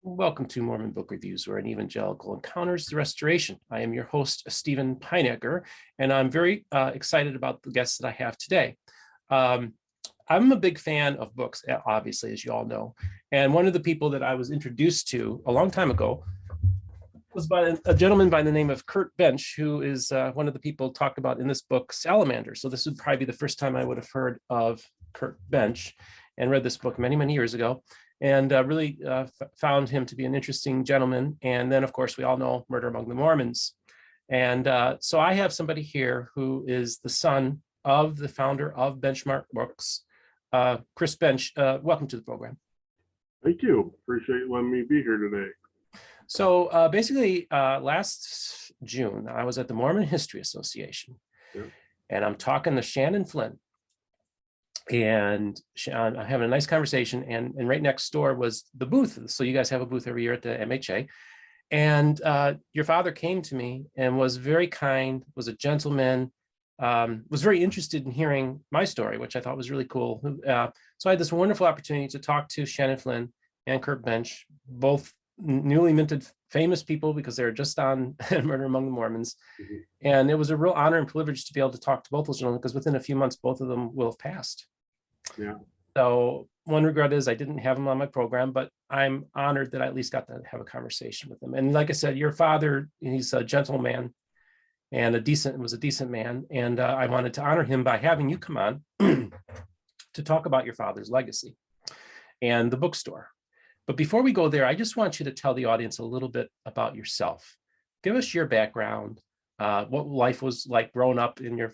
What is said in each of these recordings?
Welcome to Mormon Book Reviews, where an evangelical encounters the restoration. I am your host, Stephen Pinecker, and I'm very excited about the guests that I have today. I'm a big fan of books, obviously, as you all know. And one of the people that I was introduced to a long time ago was by a gentleman by the name of Curt Bench, who is one of the people talked about in this book, Salamander. So this would probably be the first time I would have heard of Curt Bench and read this book many, many years ago. And really found him to be an interesting gentleman. And then, of course, we all know Murder Among the Mormons. And so I have somebody here who is the son of the founder of Benchmark Books, Curt Bench. Welcome to the program. Thank you. Appreciate you letting me be here today. So basically, last June, I was at the Mormon History Association, and I'm talking to Shannon Flynn. And I'm having a nice conversation, and right next door was the booth. So you guys have a booth every year at the MHA. And your father came to me and was very kind, was a gentleman, was very interested in hearing my story, which I thought was really cool. So I had this wonderful opportunity to talk to Shannon Flynn and Curt Bench, both newly minted famous people because they're just on Murder Among the Mormons. Mm-hmm. And it was a real honor and privilege to be able to talk to both those gentlemen, because within a few months, both of them will have passed. Yeah. So one regret is I didn't have them on my program, but I'm honored that I at least got to have a conversation with them. And like I said, your father, he's a gentleman and was a decent man. And I wanted to honor him by having you come on to talk about your father's legacy and the bookstore. But before we go there, I just want you to tell the audience a little bit about yourself. Give us your background, what life was like growing up in your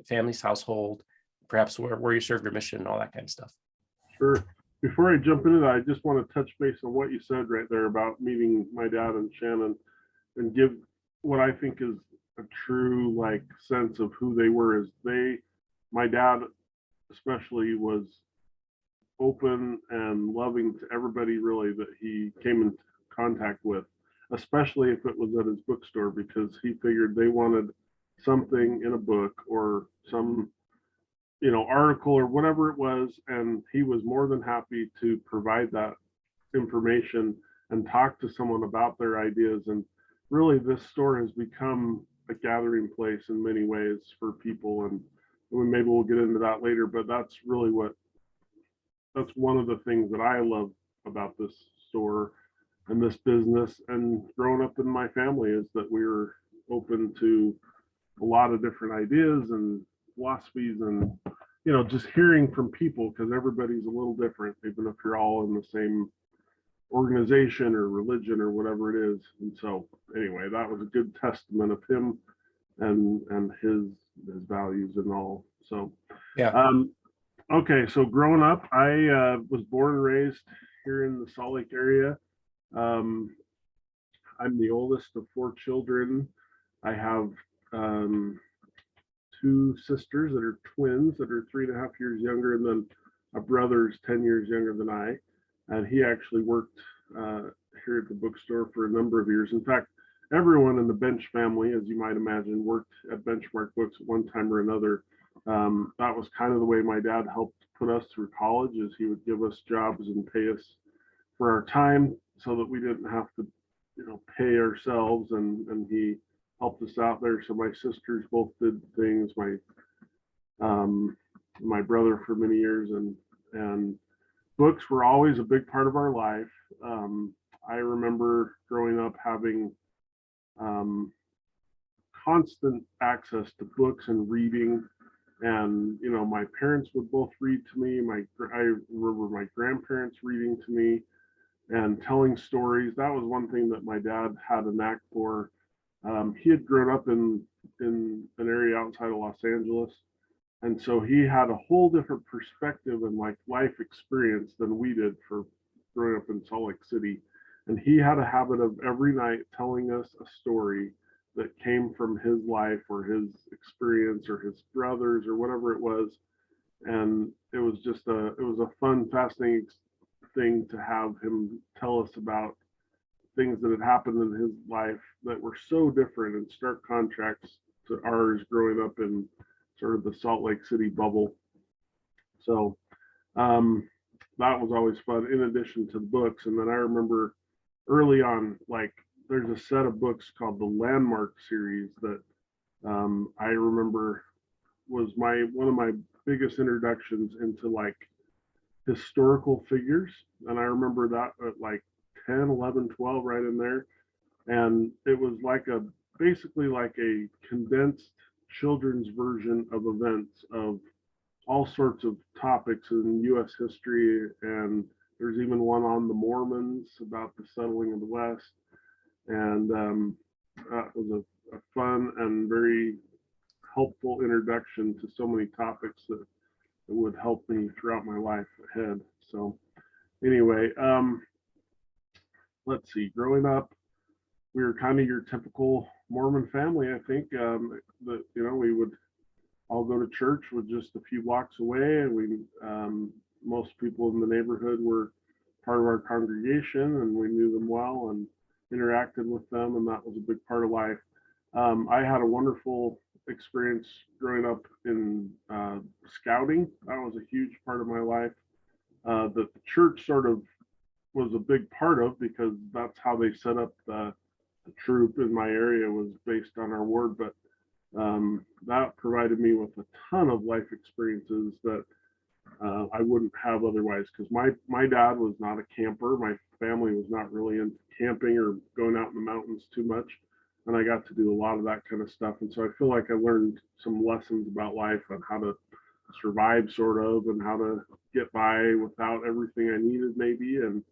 family's household, perhaps where you served your mission and all that kind of stuff. Sure. Before I jump into that, I just want to touch base on what you said right there about meeting my dad and Shannon, and give what I think is a true sense of who they were. My dad especially was open and loving to everybody really that he came in contact with, especially if it was at his bookstore, because he figured they wanted something in a book or some article or whatever it was, and he was more than happy to provide that information and talk to someone about their ideas. And really, this store has become a gathering place in many ways for people, and maybe we'll get into that later, but that's one of the things that I love about this store and this business and growing up in my family, is that we were open to a lot of different ideas and philosophies, and just hearing from people, because everybody's a little different, even if you're all in the same organization or religion or whatever it is. And so anyway, that was a good testament of him and his values and all. So yeah. Okay, so growing up, I was born and raised here in the Salt Lake area. I'm the oldest of 4 children. I have 2 sisters that are twins that are 3.5 years younger, and then a brother's 10 years younger than I. And he actually worked here at the bookstore for a number of years. In fact, everyone in the Bench family, as you might imagine, worked at Benchmark Books at one time or another. That was kind of the way my dad helped put us through college, is he would give us jobs and pay us for our time so that we didn't have to, pay ourselves, and he helped us out there. So my sisters both did things, my brother for many years, and books were always a big part of our life. I remember growing up having constant access to books and reading. And, my parents would both read to me. I remember my grandparents reading to me and telling stories. That was one thing that my dad had a knack for. He had grown up in an area outside of Los Angeles. And so he had a whole different perspective and life experience than we did for growing up in Salt Lake City. And he had a habit of every night telling us a story that came from his life or his experience or his brothers or whatever it was. And it was just a fun, fascinating thing to have him tell us about things that had happened in his life that were so different and stark contrasts to ours growing up in sort of the Salt Lake City bubble. So that was always fun, in addition to the books. And then I remember early on, like there's a set of books called the Landmark series that I remember was one of my biggest introductions into like historical figures. And I remember that at like 10, 11, 12, right in there. And it was like basically like a condensed children's version of events of all sorts of topics in U.S. history. And there's even one on the Mormons about the settling of the West. And that was a fun and very helpful introduction to so many topics that would help me throughout my life ahead. So anyway, let's see, growing up, we were kind of your typical Mormon family, I think. That we would all go to church with just a few blocks away, and most people in the neighborhood were part of our congregation, and we knew them well and interacted with them, and that was a big part of life. I had a wonderful experience growing up in scouting. That was a huge part of my life that the church sort of was a big part of, because that's how they set up the troop in my area, was based on our ward. But that provided me with a ton of life experiences that I wouldn't have otherwise, because my dad was not a camper. My family was not really into camping or going out in the mountains too much, and I got to do a lot of that kind of stuff. And so I feel like I learned some lessons about life on how to survive, sort of, and how to get by without everything I needed, maybe. And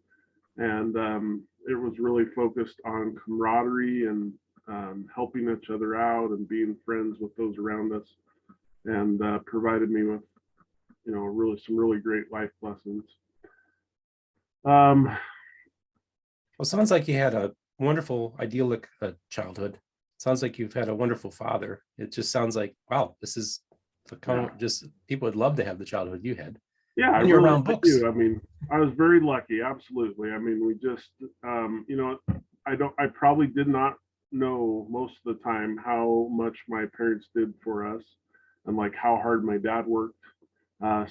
it was really focused on camaraderie and helping each other out and being friends with those around us, and provided me with some really great life lessons. Well, sounds like you had a wonderful, idyllic childhood. Sounds like you've had a wonderful father. It just sounds like, wow, this is the kind of just people would love to have the childhood you had. Yeah, and you're around books. I mean, I was very lucky. Absolutely. I mean, we just, I probably did not know most of the time how much my parents did for us, and like how hard my dad worked.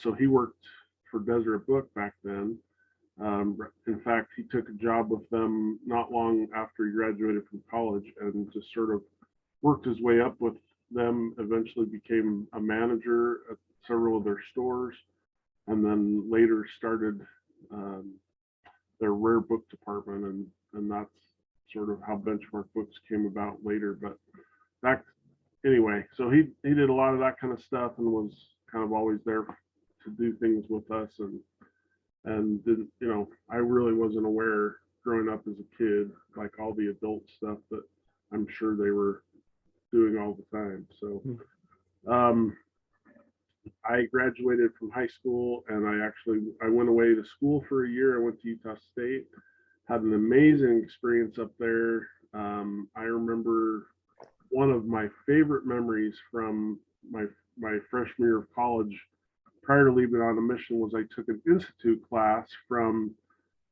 So he worked for Deseret Book back then. In fact, he took a job with them not long after he graduated from college, and just sort of worked his way up with them, eventually became a manager at several of their stores, and then later started their rare book department, and that's sort of how Benchmark Books came about later. But anyway, so he did a lot of that kind of stuff, and was kind of always there to do things with us, and didn't, I really wasn't aware growing up as a kid, like all the adult stuff that I'm sure they were doing all the time. So I graduated from high school, and I went away to school for a year. I went to Utah State, had an amazing experience up there. I remember one of my favorite memories from my freshman year of college, prior to leaving on a mission, was I took an institute class from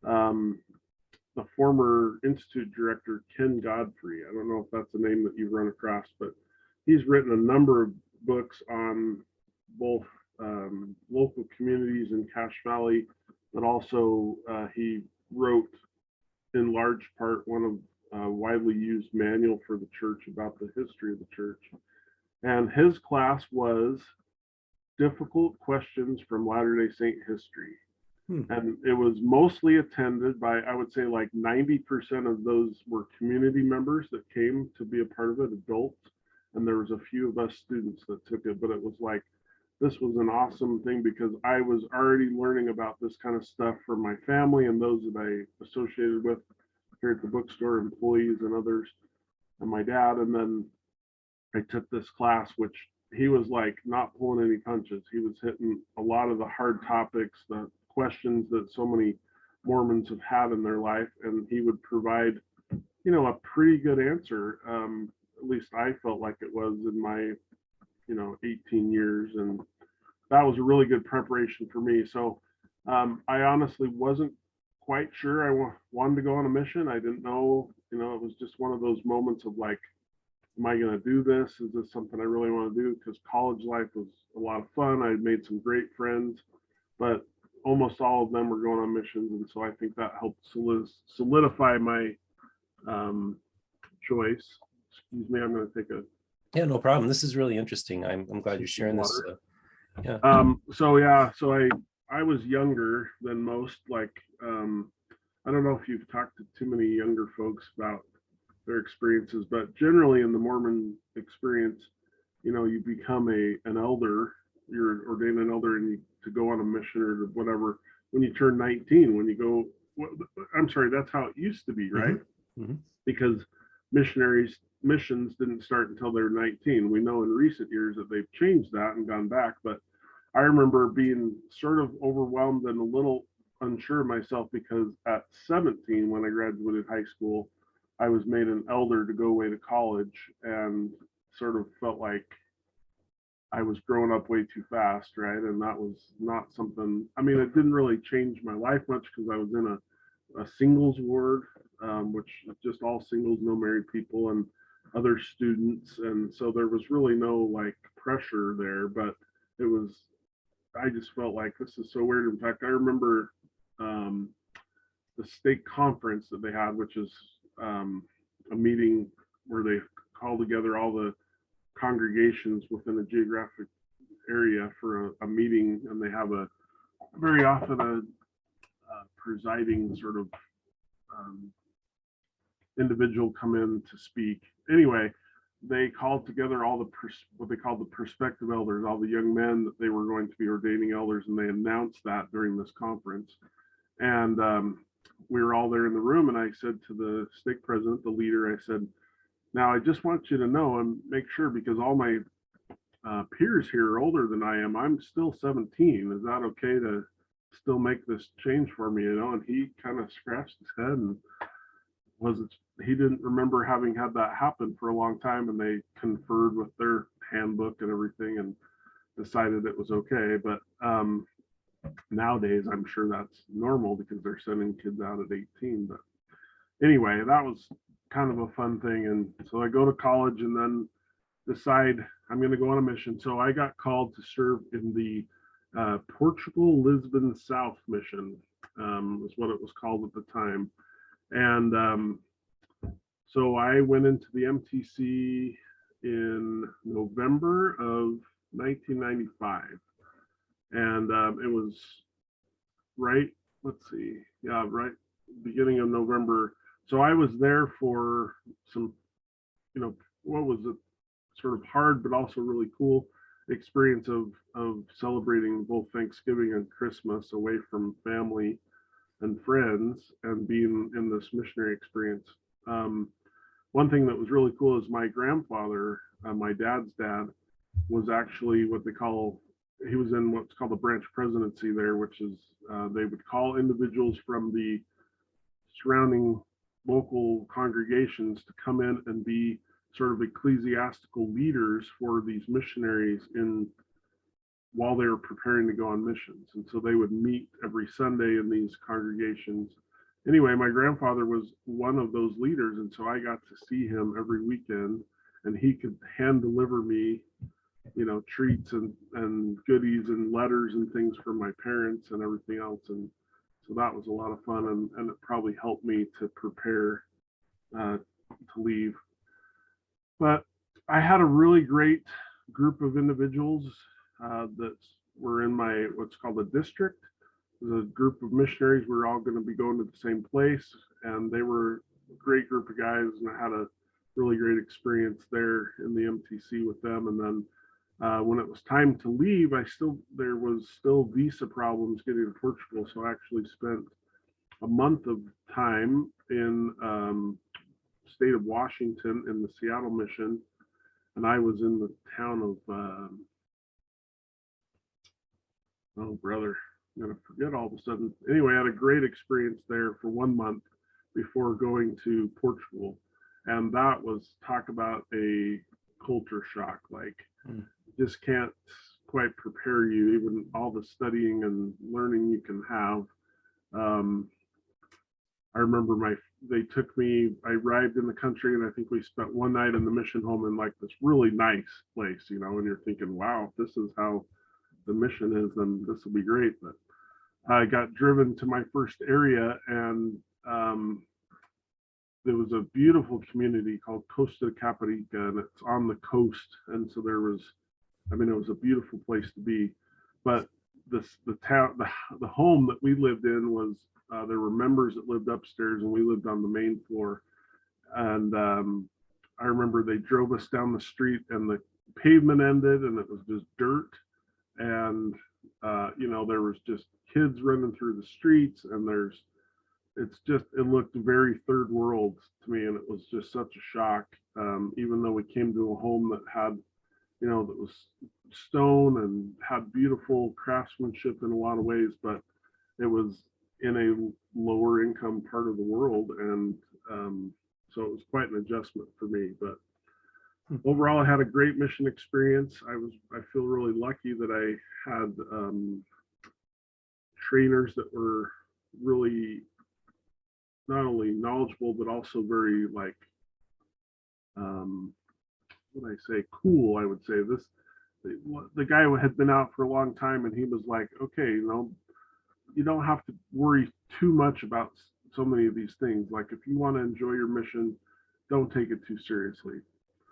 the former institute director, Ken Godfrey. I don't know if that's a name that you've run across, but he's written a number of books on both local communities in Cache Valley, but also he wrote in large part one of widely used manual for the church about the history of the church. And his class was difficult questions from Latter-day Saint history. And it was mostly attended by, I would say, like 90% of those were community members that came to be a part of it, adults. And there was a few of us students that took it, but it was like, this was an awesome thing, because I was already learning about this kind of stuff from my family and those that I associated with here at the bookstore, employees and others, and my dad. And then I took this class, which he was like not pulling any punches. He was hitting a lot of the hard topics, the questions that so many Mormons have had in their life, and he would provide, a pretty good answer. At least I felt like it was in my 18 years, and that was a really good preparation for me. So I honestly wasn't quite sure I wanted to go on a mission. I didn't know, it was just one of those moments of like, am I going to do this? Is this something I really want to do? Because college life was a lot of fun. I made some great friends, but almost all of them were going on missions, and so I think that helped solidify my choice. Excuse me, I'm going to take a Yeah, no problem. This is really interesting. I'm glad you're sharing this. Yeah. So I was younger than most. Like, I don't know if you've talked to too many younger folks about their experiences, but generally in the Mormon experience, you know, you become an elder, you're ordained an elder, and to go on a mission or whatever when you turn 19. When you go, I'm sorry, that's how it used to be, right? Mm-hmm. Because missions didn't start until they're 19. We know in recent years that they've changed that and gone back, but I remember being sort of overwhelmed and a little unsure of myself because at 17, when I graduated high school, I was made an elder to go away to college, and sort of felt like I was growing up way too fast, right? And that was not something, I mean, it didn't really change my life much because I was in a singles ward, which is just all singles, no married people, and other students. And so there was really no like pressure there, but it was, I just felt like this is so weird. In fact, I remember the stake conference that they had, which is a meeting where they call together all the congregations within a geographic area for a meeting, and they have very often a presiding sort of individual come in to speak. Anyway, they called together all what they called the prospective elders, all the young men that they were going to be ordaining elders, and they announced that during this conference. And we were all there in the room, and I said to the stake president, the leader, I said, now I just want you to know and make sure, because all my peers here are older than I am. I'm still 17. Is that okay to still make this change for me? You know, and he kind of scratched his head and he didn't remember having had that happen for a long time, and they conferred with their handbook and everything and decided it was okay. But nowadays, I'm sure that's normal because they're sending kids out at 18. But anyway, that was kind of a fun thing. And so I go to college and then decide I'm going to go on a mission. So I got called to serve in the Portugal Lisbon South mission, was what it was called at the time. And so I went into the MTC in November of 1995. And it was right beginning of November. So I was there for some, what was it, sort of hard, but also really cool experience of celebrating both Thanksgiving and Christmas away from family and friends and being in this missionary experience. One thing that was really cool is my grandfather, my dad's dad, was actually he was in what's called the branch presidency there, which is they would call individuals from the surrounding local congregations to come in and be sort of ecclesiastical leaders for these missionaries while they were preparing to go on missions. And so they would meet every Sunday in these congregations. Anyway, my grandfather was one of those leaders, and so I got to see him every weekend, and he could hand deliver me, treats and goodies and letters and things from my parents and everything else. And so that was a lot of fun, and it probably helped me to prepare to leave. But I had a really great group of individuals that were in what's called a district. It was a group of missionaries. We were all going to be going to the same place, and they were a great group of guys, and I had a really great experience there in the MTC with them. And then when it was time to leave, there was still visa problems getting to Portugal, so I actually spent a month of time in state of Washington in the Seattle mission, and I was in the town of oh brother, I'm gonna forget all of a sudden. Anyway, I had a great experience there for 1 month before going to Portugal, and that was, talk about a culture shock. Like, just can't quite prepare you, even all the studying and learning you can have. I remember I arrived in the country, and I think we spent one night in the mission home in like this really nice place, and you're thinking, wow, if this is how the mission is, then this will be great. But I got driven to my first area, and there was a beautiful community called Costa Caparica, and it's on the coast. And so there was, I mean, it was a beautiful place to be. But the town, the home that we lived in was, there were members that lived upstairs, and we lived on the main floor. And I remember they drove us down the street, and the pavement ended, and it was just dirt. And there was just kids running through the streets, and it looked very third world to me, and it was just such a shock. Even though we came to a home that had, that was stone and had beautiful craftsmanship in a lot of ways, but it was in a lower income part of the world, and so it was quite an adjustment for me. But overall, I had a great mission experience. I feel really lucky that I had trainers that were really not only knowledgeable, but also very what I say, cool. I would say the guy had been out for a long time, and he was like, okay, you don't have to worry too much about so many of these things. Like, if you want to enjoy your mission, don't take it too seriously.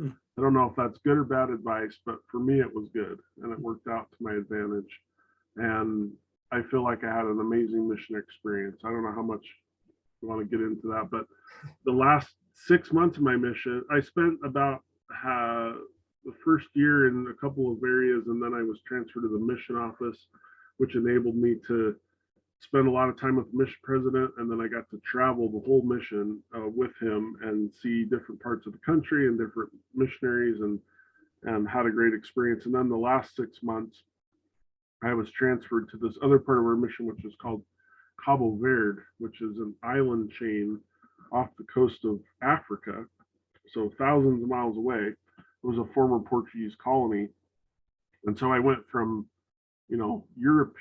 I don't know if that's good or bad advice, but for me, it was good, and it worked out to my advantage. And I feel like I had an amazing mission experience. I don't know how much you want to get into that, but the last 6 months of my mission, I spent about the first year in a couple of areas, and then I was transferred to the mission office, which enabled me to spend a lot of time with the mission president, and then I got to travel the whole mission with him and see different parts of the country and different missionaries, and had a great experience. And then the last 6 months, I was transferred to this other part of our mission, which is called Cabo Verde, which is an island chain off the coast of Africa, so thousands of miles away. It was a former Portuguese colony. And so I went from, Europe,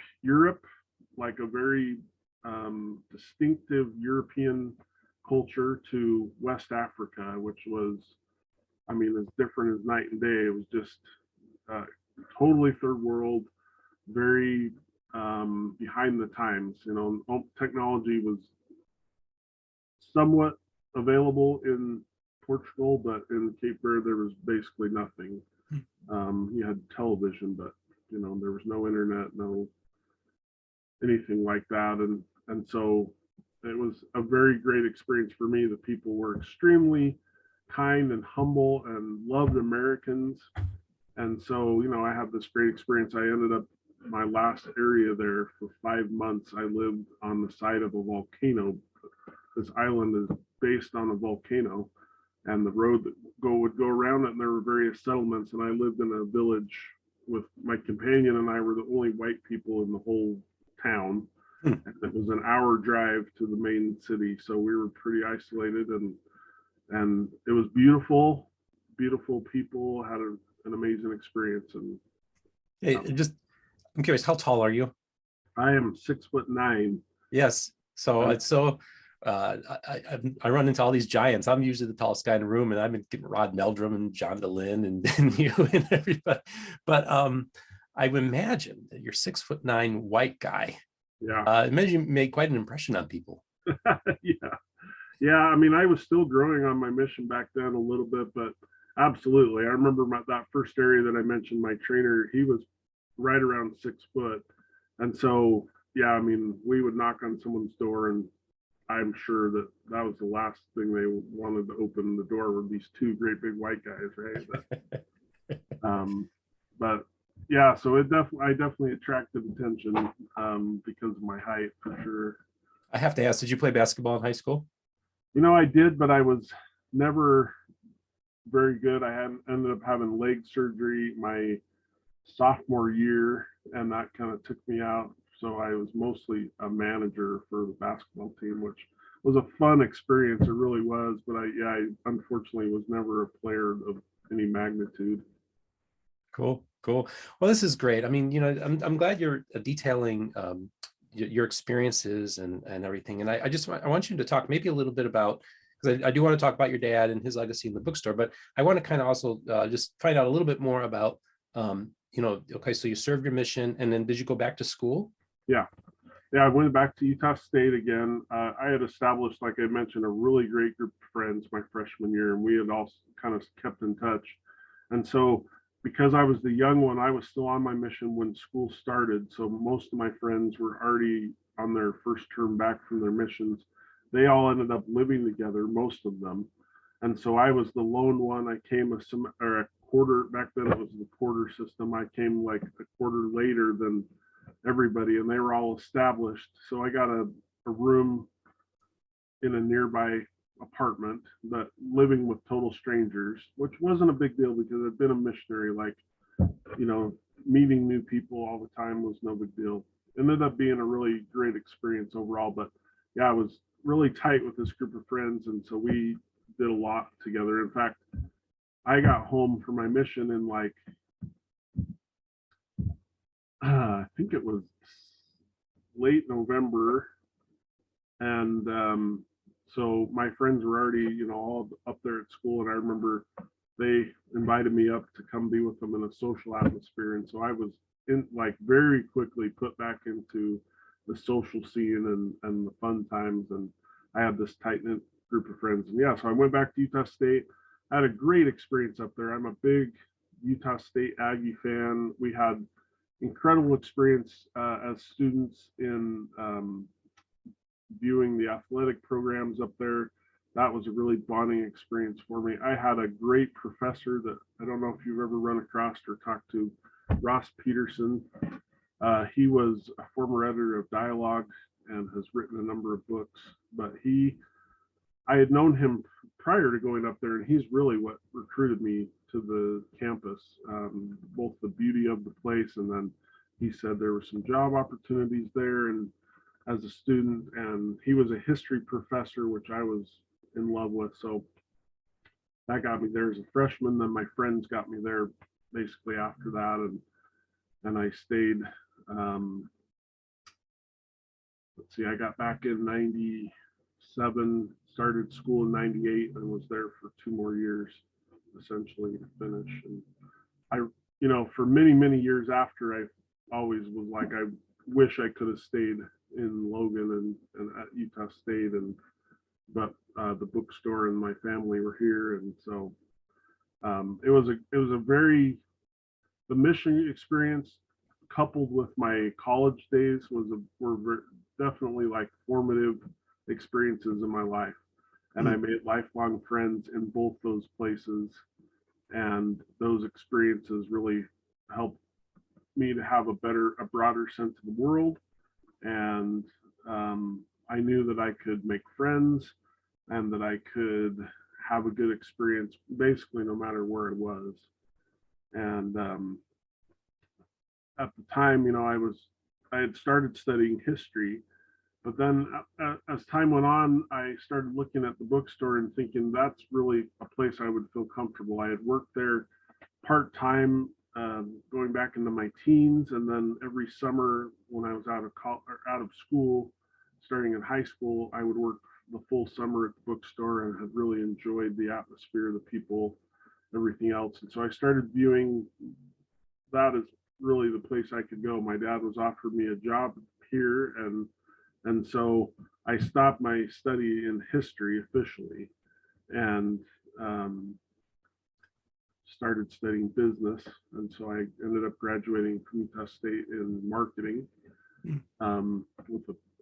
like a very distinctive European culture, to West Africa, which was, as different as night and day. It was just totally third world, very behind the times. Technology was somewhat available in Portugal, but in Cape Verde there was basically nothing. You had television, but there was no internet, no anything like that. And so it was a very great experience for me. The people were extremely kind and humble and loved Americans. And so, I had this great experience. I ended up, my last area there for 5 months, I lived on the side of a volcano. This island is based on a volcano, and the road that would go around it, and there were various settlements, and I lived in a village with my companion, and I were the only white people in the whole town. And it was an hour drive to the main city, so we were pretty isolated, and it was beautiful people. Had an amazing experience. And I'm curious, how tall are you? I am 6'9". Yes. So it's so I run into all these giants. I'm usually the tallest guy in the room, and I've been getting Rod Meldrum and John DeLynn and you and everybody. But I would imagine that you're 6'9" white guy. Yeah. Imagine you made quite an impression on people. Yeah. I was still growing on my mission back then a little bit, but absolutely. I remember that first area that I mentioned, my trainer, he was right around 6 foot. And so, yeah, we would knock on someone's door, and I'm sure that was the last thing they wanted to open the door, were these two great big white guys, right? But yeah, so I definitely attracted attention because of my height, for sure. I have to ask, did you play basketball in high school? I did, but I was never very good. I ended up having leg surgery my sophomore year, and that kind of took me out. So I was mostly a manager for the basketball team, which was a fun experience. It really was. But I unfortunately was never a player of any magnitude. Cool. Well, this is great. I'm glad you're detailing your experiences and everything. And I want you to talk maybe a little bit about, because I do want to talk about your dad and his legacy in the bookstore, but I want to kind of also just find out a little bit more about, okay, so you served your mission, and then did you go back to school? Yeah. yeah, I went back to Utah State again. I had established, like I mentioned, a really great group of friends my freshman year, and we had all kind of kept in touch. And so, because I was the young one, I was still on my mission when school started. So most of my friends were already on their first term back from their missions. They all ended up living together, most of them. And so I was the lone one. I came a quarter, back then it was the quarter system. I came like a quarter later than everybody, and they were all established. So I got a room in a nearby apartment, but living with total strangers, which wasn't a big deal because I'd been a missionary. Like, meeting new people all the time was no big deal. Ended up being a really great experience overall. But yeah, I was really tight with this group of friends, and so we did a lot together. In fact, I got home from my mission in like I think it was late November, and so my friends were already, all up there at school, and I remember they invited me up to come be with them in a social atmosphere, and so I was very quickly put back into the social scene and the fun times, and I had this tight knit group of friends, and yeah, so I went back to Utah State. I had a great experience up there. I'm a big Utah State Aggie fan. We had incredible experience as students in viewing the athletic programs up there. That was a really bonding experience for me. I had a great professor that I don't know if you've ever run across or talked to, Ross Peterson. He was a former editor of Dialogue and has written a number of books, but I had known him prior to going up there, and he's really what recruited me to the campus, both the beauty of the place, and then he said there were some job opportunities there and as a student, and he was a history professor, which I was in love with. So that got me there as a freshman. Then my friends got me there basically after that, and I stayed. Let's see, I got back in 97, started school in 98, and was there for 2 more years essentially to finish. And I, for many, many years after, I always was like, I wish I could have stayed in Logan and at Utah State, but the bookstore and my family were here, and so it was a very, the mission experience coupled with my college days were definitely like formative experiences in my life, and I made lifelong friends in both those places, and those experiences really helped me to have a broader sense of the world, and I knew that I could make friends and that I could have a good experience basically no matter where it was. And at the time, I had started studying history, but then as time went on, I started looking at the bookstore and thinking that's really a place I would feel comfortable. I had worked there part-time going back into my teens, and then every summer when I was out of school, starting in high school, I would work the full summer at the bookstore and had really enjoyed the atmosphere, the people, everything else. And so I started viewing that as really the place I could go. My dad was offering me a job here, and so I stopped my study in history officially, and started studying business. And so I ended up graduating from Utah State in marketing.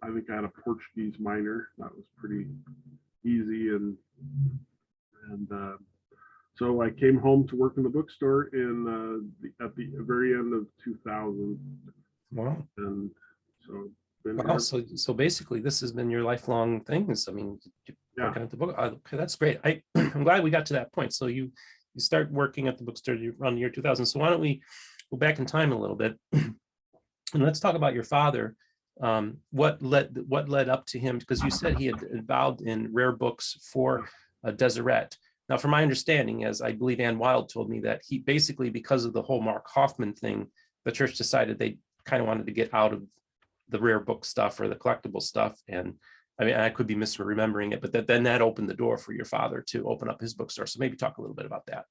I think I had a Portuguese minor. That was pretty easy, and so I came home to work in the bookstore at the very end of 2000. Wow. And so wow. So basically this has been your lifelong things. I mean, working at the book. Okay, that's great. I'm glad we got to that point. So you start working at the bookstore around the year 2000. So why don't we go back in time a little bit and let's talk about your father. What led up to him, because you said he had involved in rare books for Deseret. Now, from my understanding, as I believe Anne Wilde told me, that he basically, because of the whole Mark Hofmann thing, the church decided they kind of wanted to get out of the rare book stuff or the collectible stuff. And I mean, I could be misremembering it, but then that opened the door for your father to open up his bookstore. So maybe talk a little bit about that.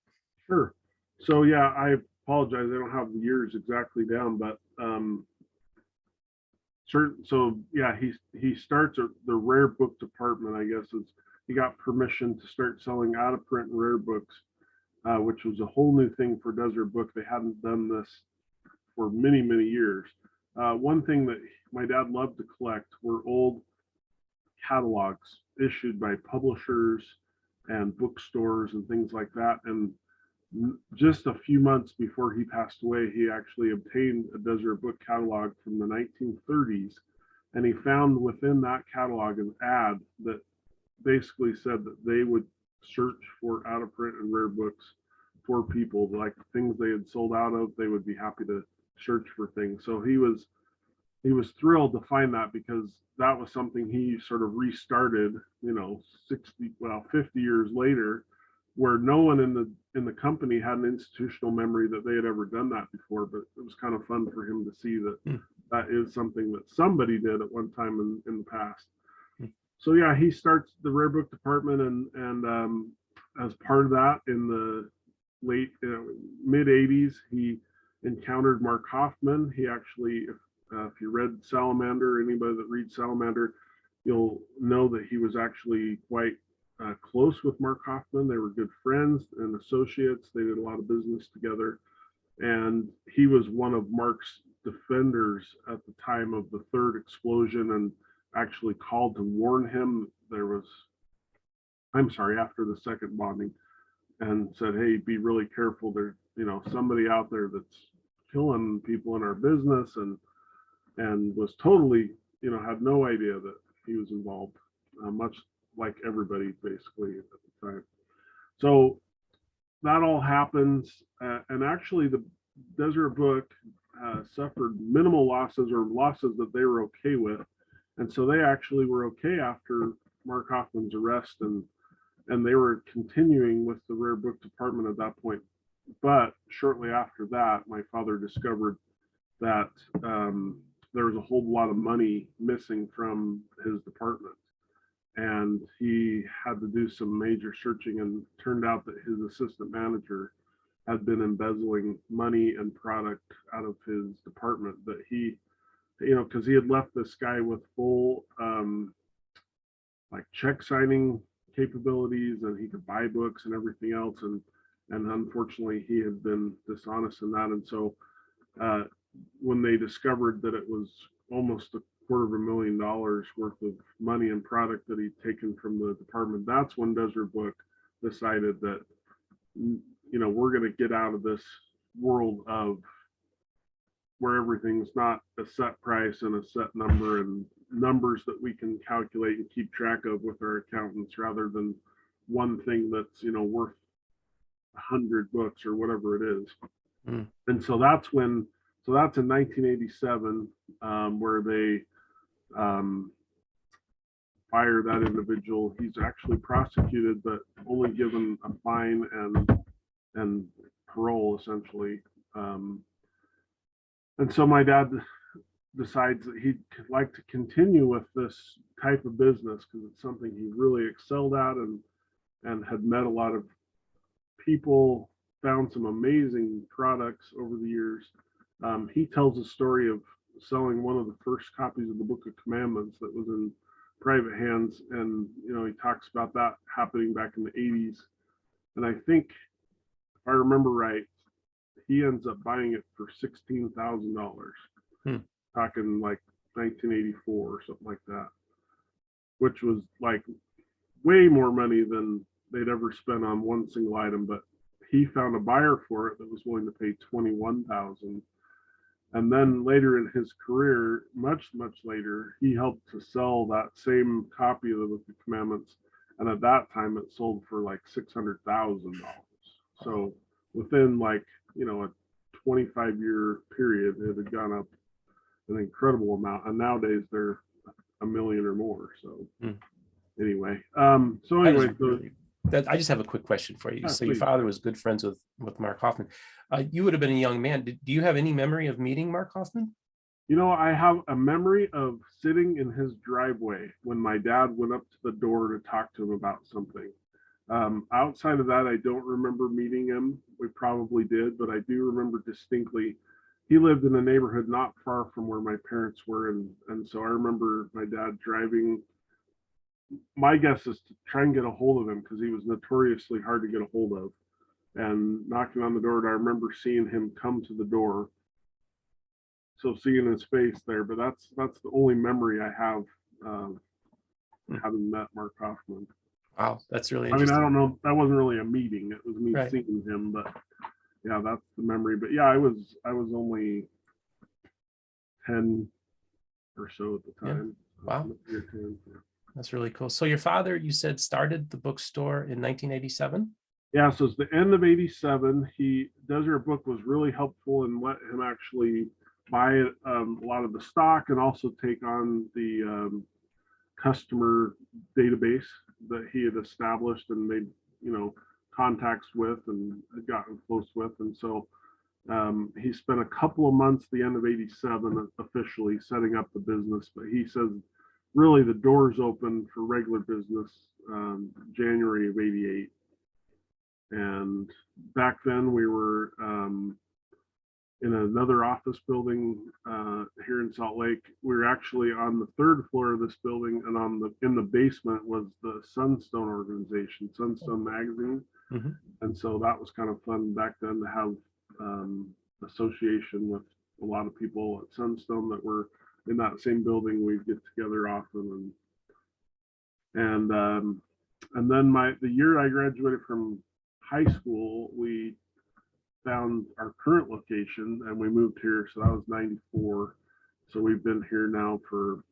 Sure. So yeah, I apologize. I don't have the years exactly down, but certain. So yeah, he starts at the rare book department. I guess he got permission to start selling out of print rare books, which was a whole new thing for Desert Book. They hadn't done this for many years. One thing that my dad loved to collect were old catalogs issued by publishers and bookstores and things like that. And just a few months before he passed away, he actually obtained a Desert Book catalog from the 1930s. And he found within that catalog an ad that basically said that they would search for out of print and rare books for people, like things they had sold out of. They would be happy to search for things. So he was thrilled to find that, because that was something he sort of restarted, 50 years later, where no one in the company had an institutional memory that they had ever done that before. But it was kind of fun for him to see that that is something that somebody did at one time in the past. So yeah, he starts the rare book department, and as part of that, in the late mid 80s, he encountered Mark Hofmann. He actually, if you read Salamander, anybody that reads Salamander, you'll know that he was actually quite close with Mark Hofmann. They were good friends and associates. They did a lot of business together. And he was one of Mark's defenders at the time of the third explosion, and actually called to warn him. After the second bombing, and said, hey, be really careful. There's, somebody out there that's killing people in our business, and was totally, had no idea that he was involved, much like everybody basically at the time. So that all happens, and actually the Desert Book suffered minimal losses, or losses that they were okay with. And so they actually were okay after Mark Hofmann's arrest, and they were continuing with the rare book department at that point. But shortly after that, my father discovered that there was a whole lot of money missing from his department, and he had to do some major searching, and turned out that his assistant manager had been embezzling money and product out of his department, that he, because he had left this guy with full like check signing capabilities, and he could buy books and everything else, and unfortunately he had been dishonest in that. And so when they discovered that it was almost $250,000 worth of money and product that he'd taken from the department, that's when Desert Book decided that, we're going to get out of this world of where everything's not a set price and a set number, and numbers that we can calculate and keep track of with our accountants, rather than one thing that's, worth 100 books or whatever it is. And so that's in 1987, where they fire that individual. He's actually prosecuted, but only given a fine and parole, essentially. And so my dad decides that he'd like to continue with this type of business, because it's something he really excelled at, and had met a lot of people, found some amazing products over the years. He tells a story of selling one of the first copies of the Book of Commandments that was in private hands, and he talks about that happening back in the 80s. And I think, if I remember right, he ends up buying it for $16,000. Talking like 1984 or something like that, which was like way more money than they'd ever spent on one single item. But he found a buyer for it that was willing to pay $21,000. And then later in his career, much later, he helped to sell that same copy of the Book of Commandments, and at that time it sold for like $600,000. So within a 25-year period, it had gone up an incredible amount, and nowadays they're $1 million or more. So anyway, I just have a quick question for you. Yeah, so please. Your father was good friends with Mark Hofmann. You would have been a young man. Do you have any memory of meeting Mark Hofmann? I have a memory of sitting in his driveway when my dad went up to the door to talk to him about something. Outside of that, I don't remember meeting him. We probably did, but I do remember distinctly he lived in a neighborhood not far from where my parents were, and so I remember my dad driving. My guess is to try and get a hold of him because he was notoriously hard to get a hold of, and knocking on the door. And I remember seeing him come to the door, so seeing his face there. But that's the only memory I have of having met Mark Hofmann. Wow, that's really I mean, I interesting. don't know. That wasn't really a meeting. It was me Right. seeing him. But yeah, that's the memory. But yeah, I was only 10 or so at the Yeah. time. Wow. 10. That's really cool. So your father, you said, started the bookstore in 1987? Yeah, so it's the end of 87. Desert Book was really helpful and let him actually buy a lot of the stock and also take on the customer database that he had established and made, contacts with and had gotten close with. And so he spent a couple of months, the end of 87, officially setting up the business. But he says really the doors opened for regular business January of 88. And back then we were in another office building here in Salt Lake. We were actually on the third floor of this building, and in the basement was the Sunstone organization, Sunstone magazine. Mm-hmm. And so that was kind of fun back then to have association with a lot of people at Sunstone that were in that same building. We'd get together often, and then the year I graduated from high school, we found our current location and we moved here. So that was 94. So we've been here now for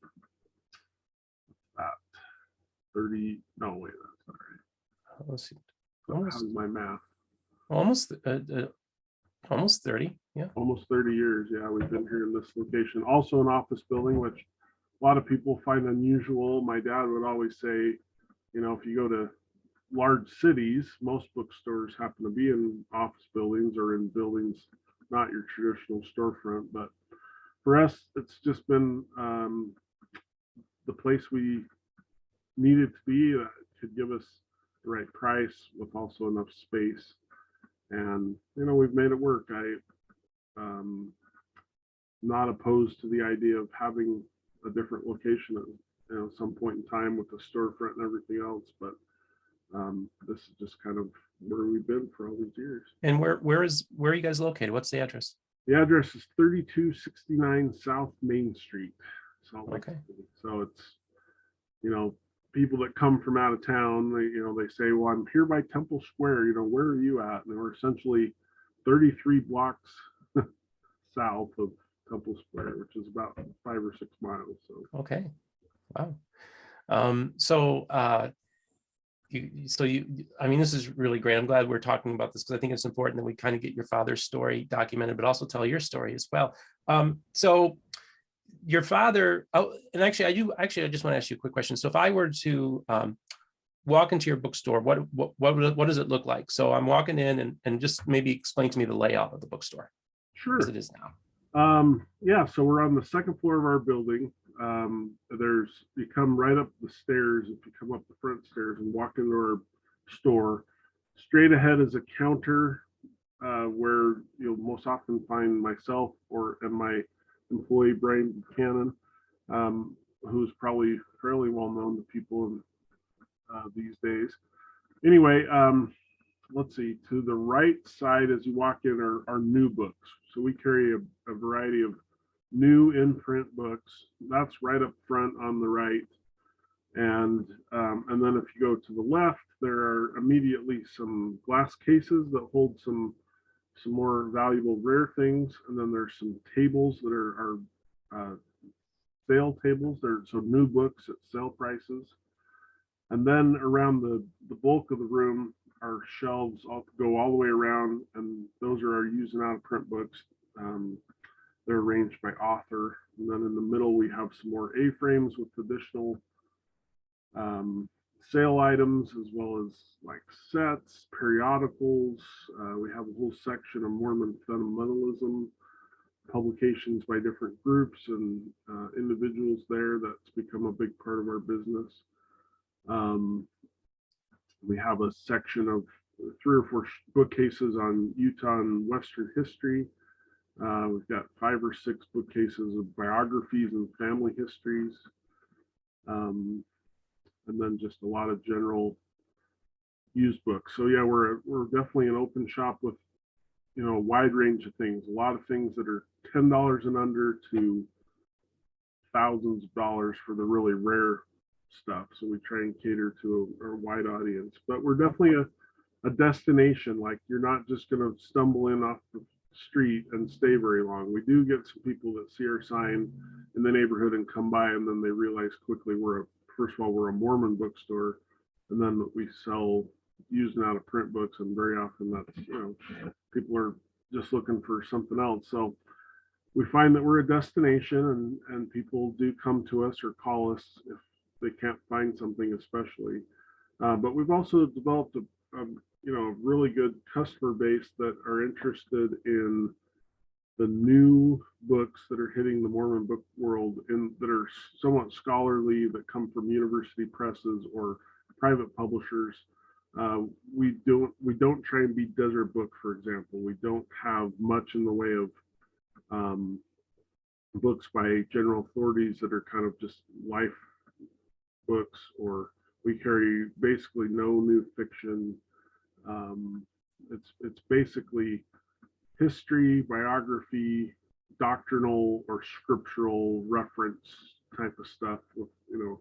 30. No, wait, that's not right. Let's see. How's my math? Almost 30. Yeah. Almost 30 years. Yeah, we've been here in this location. Also an office building, which a lot of people find unusual. My dad would always say, if you go to large cities, most bookstores happen to be in office buildings or in buildings, not your traditional storefront. But for us, it's just been the place we needed to be that could give us the right price with also enough space. And, we've made it work. Not opposed to the idea of having a different location at some point in time with the storefront and everything else. But this is just kind of where we've been for all these years. And where are you guys located? What's the address? The address is 3269 South Main Street, Salt Lake City. So it's, people that come from out of town, they say, well, I'm here by Temple Square, where are you at? And we're essentially 33 blocks south of Temple Square, which is about 5 or 6 miles. So okay. Wow. I mean, this is really great. I'm glad we're talking about this because I think it's important that we kind of get your father's story documented, but also tell your story as well. So your father, and actually I just want to ask you a quick question. So if I were to walk into your bookstore, what does it look like? So I'm walking in and just maybe explain to me the layout of the bookstore. Sure. As it is now. Yeah, so we're on the second floor of our building. You come right up the stairs. If you come up the front stairs and walk into our store, straight ahead is a counter where you'll most often find myself and my employee Brian Buchanan, who's probably fairly well known to people these days. Anyway, let's see, to the right side as you walk in are new books. So we carry a variety of new in-print books. That's right up front on the right. And then if you go to the left, there are immediately some glass cases that hold some more valuable rare things. And then there's some tables that are sale tables. So new books at sale prices. And then around the bulk of the room, our shelves go all the way around, and those are our used and out of print books. They're arranged by author. And then in the middle, we have some more A-frames with additional sale items, as well as like sets, periodicals. We have a whole section of Mormon fundamentalism, publications by different groups and individuals there. That's become a big part of our business. We have a section of 3 or 4 bookcases on Utah and Western history. We've got 5 or 6 bookcases of biographies and family histories, and then just a lot of general used books. So yeah, we're definitely an open shop with, you know, a wide range of things. A lot of things that are $10 and under to thousands of dollars for the really rare stuff. So we try and cater to a wide audience. But we're definitely a destination. Like, you're not just going to stumble in off the street and stay very long. We do get some people that see our sign in the neighborhood and come by, and then they realize quickly first of all, we're a Mormon bookstore, and then we sell used and out of print books, and very often that's, you know, people are just looking for something else. So we find that we're a destination, and people do come to us or call us if they can't find something, especially. But we've also developed a you know, a really good customer base that are interested in the new books that are hitting the Mormon book world, that are somewhat scholarly, that come from university presses or private publishers. We don't try and be Desert Book, for example. We don't have much in the way of books by general authorities that are kind of just life books, or we carry basically no new fiction. It's basically history, biography, doctrinal or scriptural reference type of stuff with, you know,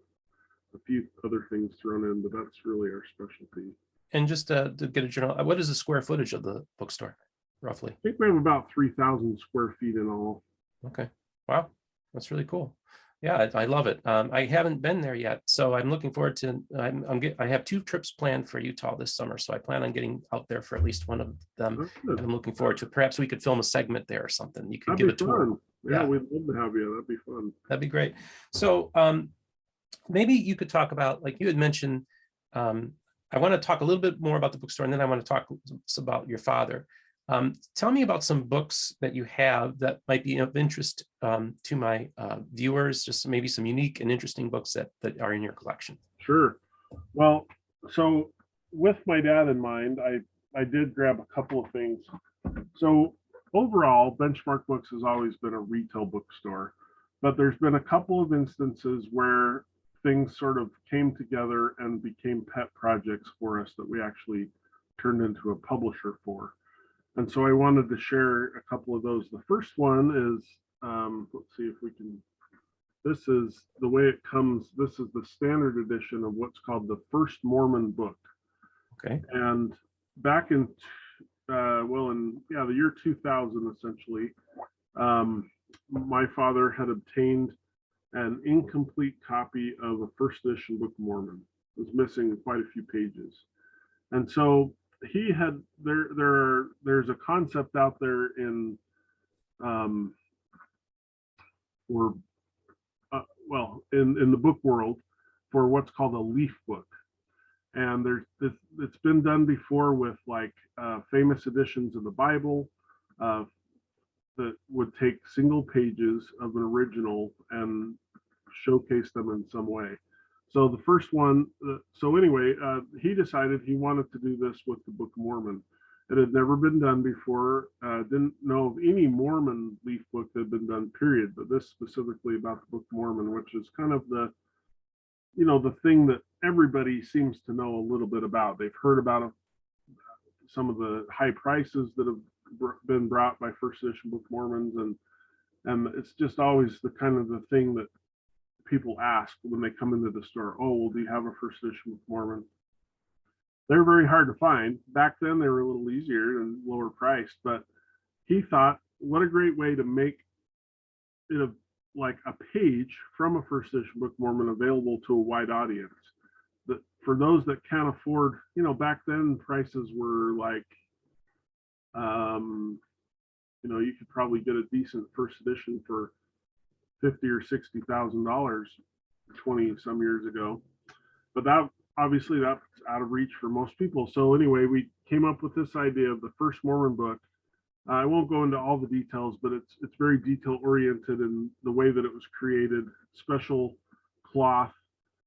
a few other things thrown in, but that's really our specialty. And just to get a general, what is the square footage of the bookstore, roughly? I think we have about 3,000 square feet in all. Okay. Wow. That's really cool. Yeah, I love it. I haven't been there yet, so I'm looking forward to. I have 2 trips planned for Utah this summer, so I plan on getting out there for at least one of them. And I'm looking forward to. Perhaps we could film a segment there or something. You could give a tour. Yeah, we'd love to have you. That'd be fun. That'd be great. So maybe you could talk about, like you had mentioned. I want to talk a little bit more about the bookstore, and then I want to talk about your father. Tell me about some books that you have that might be of interest to my viewers, just maybe some unique and interesting books that are in your collection. Sure. Well, so with my dad in mind, I did grab a couple of things. So overall, Benchmark Books has always been a retail bookstore, but there's been a couple of instances where things sort of came together and became pet projects for us that we actually turned into a publisher for. And so I wanted to share a couple of those. The first one is, let's see if we can, this is the way it comes. This is the standard edition of what's called the First Mormon Book. Okay. And back in, the year 2000, essentially, my father had obtained an incomplete copy of a first edition Book of Mormon. It was missing quite a few pages. And so he had there's a concept out there in in the book world for what's called a leaf book, and it's been done before with like famous editions of the Bible that would take single pages of an original and showcase them in some way. So the first one, he decided he wanted to do this with the Book of Mormon. It had never been done before. Didn't know of any Mormon leaf book that had been done, period. But this specifically about the Book of Mormon, which is kind of the thing that everybody seems to know a little bit about. They've heard about some of the high prices that have been brought by first edition Book of Mormons, and it's just always the kind of the thing that people ask when they come into the store. Oh, well, do you have a first edition Book of Mormon? They're very hard to find. Back then they were a little easier and lower priced, but he thought, what a great way to make it like a page from a first edition Book of Mormon available to a wide audience. That for those that can't afford, back then prices were like, you could probably get a decent first edition for $50,000 or $60,000 20 some years ago, but that's out of reach for most people. So anyway, we came up with this idea of the First Mormon Book. I won't go into all the details, but it's very detail oriented in the way that it was created. Special cloth.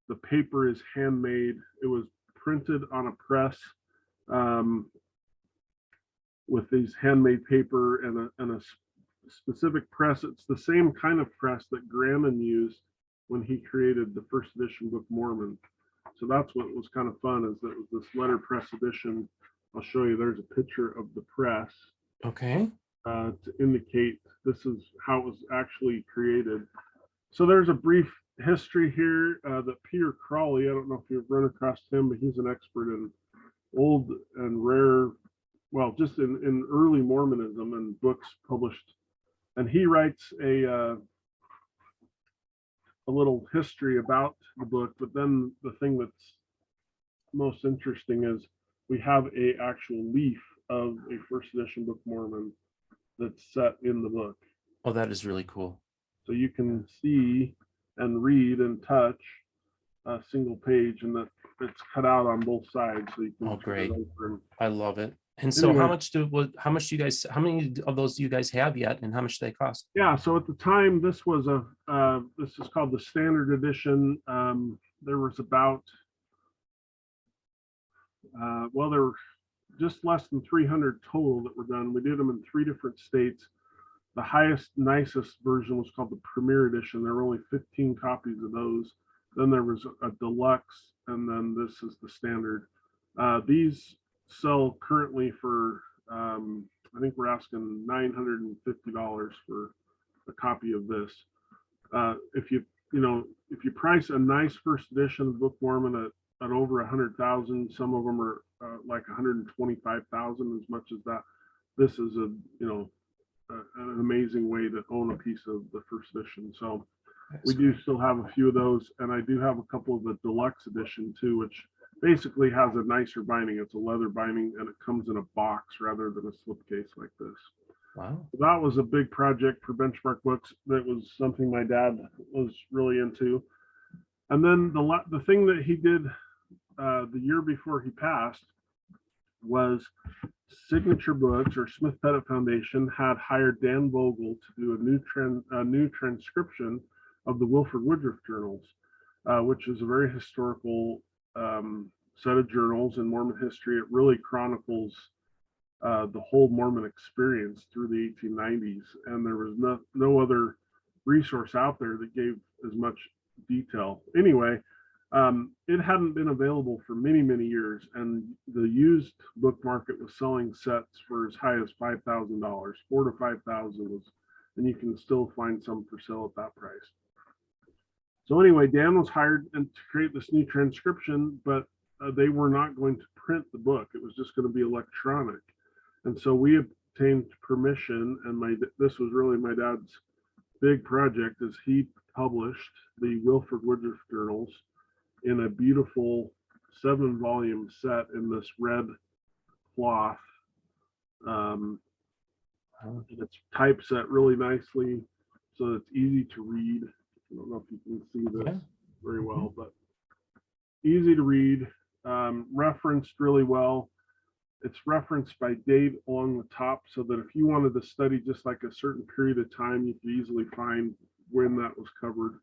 The paper is handmade. It was printed on a press with these handmade paper and a specific press. It's the same kind of press that Graham used when he created the first edition Book of Mormon. So that's what was kind of fun, is that it was this letterpress edition. I'll show you, there's a picture of the press. Okay. To indicate this is how it was actually created. So there's a brief history here that Peter Crawley, I don't know if you've run across him, but he's an expert in old and rare, well, just in early Mormonism and books published. And he writes a little history about the book. But then the thing that's most interesting is we have a actual leaf of a first edition Book of Mormon that's set in the book. Oh, that is really cool. So you can see and read and touch a single page, and that it's cut out on both sides, so you can. Oh, great! And I love it. And so, anyway, how much do you guys? How many of those do you guys have yet, and how much do they cost? Yeah. So at the time, this was this is called the standard edition. There was about well, there were just less than 300 total that were done. We did them in 3 different states. The highest, nicest version was called the Premier Edition. There were only 15 copies of those. Then there was a deluxe, and then this is the standard. These sell currently for, I think we're asking $950 for a copy of this. If you price a nice first edition of the Book of Mormon at over 100,000, some of them are like 125,000, as much as that. This is an amazing way to own a piece of the first edition. So we do still have a few of those, and I do have a couple of the deluxe edition too, which basically has a nicer binding. It's a leather binding, and it comes in a box rather than a slipcase like this. Wow. That was a big project for Benchmark Books. That was something my dad was really into. And then the thing that he did the year before he passed was Signature Books, or Smith Pettit Foundation, had hired Dan Vogel to do a new transcription of the Wilford Woodruff journals, which is a very historical set of journals in Mormon history. It really chronicles the whole Mormon experience through the 1890s, and there was no other resource out there that gave as much detail. Anyway, it hadn't been available for many, many years, and the used book market was selling sets for as high as $5,000, $4,000 to $5,000 was, and you can still find some for sale at that price. So anyway, Dan was hired to create this new transcription, but they were not going to print the book. It was just going to be electronic. And so we obtained permission, and this was really my dad's big project, is he published the Wilford Woodruff journals in a beautiful 7-volume set in this red cloth. It's typeset really nicely, so it's easy to read. I don't know if you can see this very well, but easy to read, referenced really well. It's referenced by date along the top, so that if you wanted to study just like a certain period of time, you could easily find when that was covered.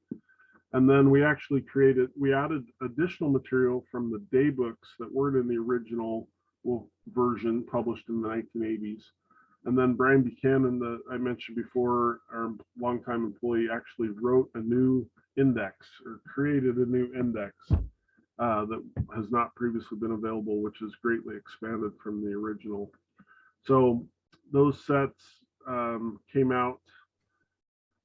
And then we added additional material from the day books that weren't in the original version published in the 1980s. And then Brian Buchanan, that I mentioned before, our longtime employee, actually wrote a new index, or created a new index that has not previously been available, which is greatly expanded from the original. So those sets came out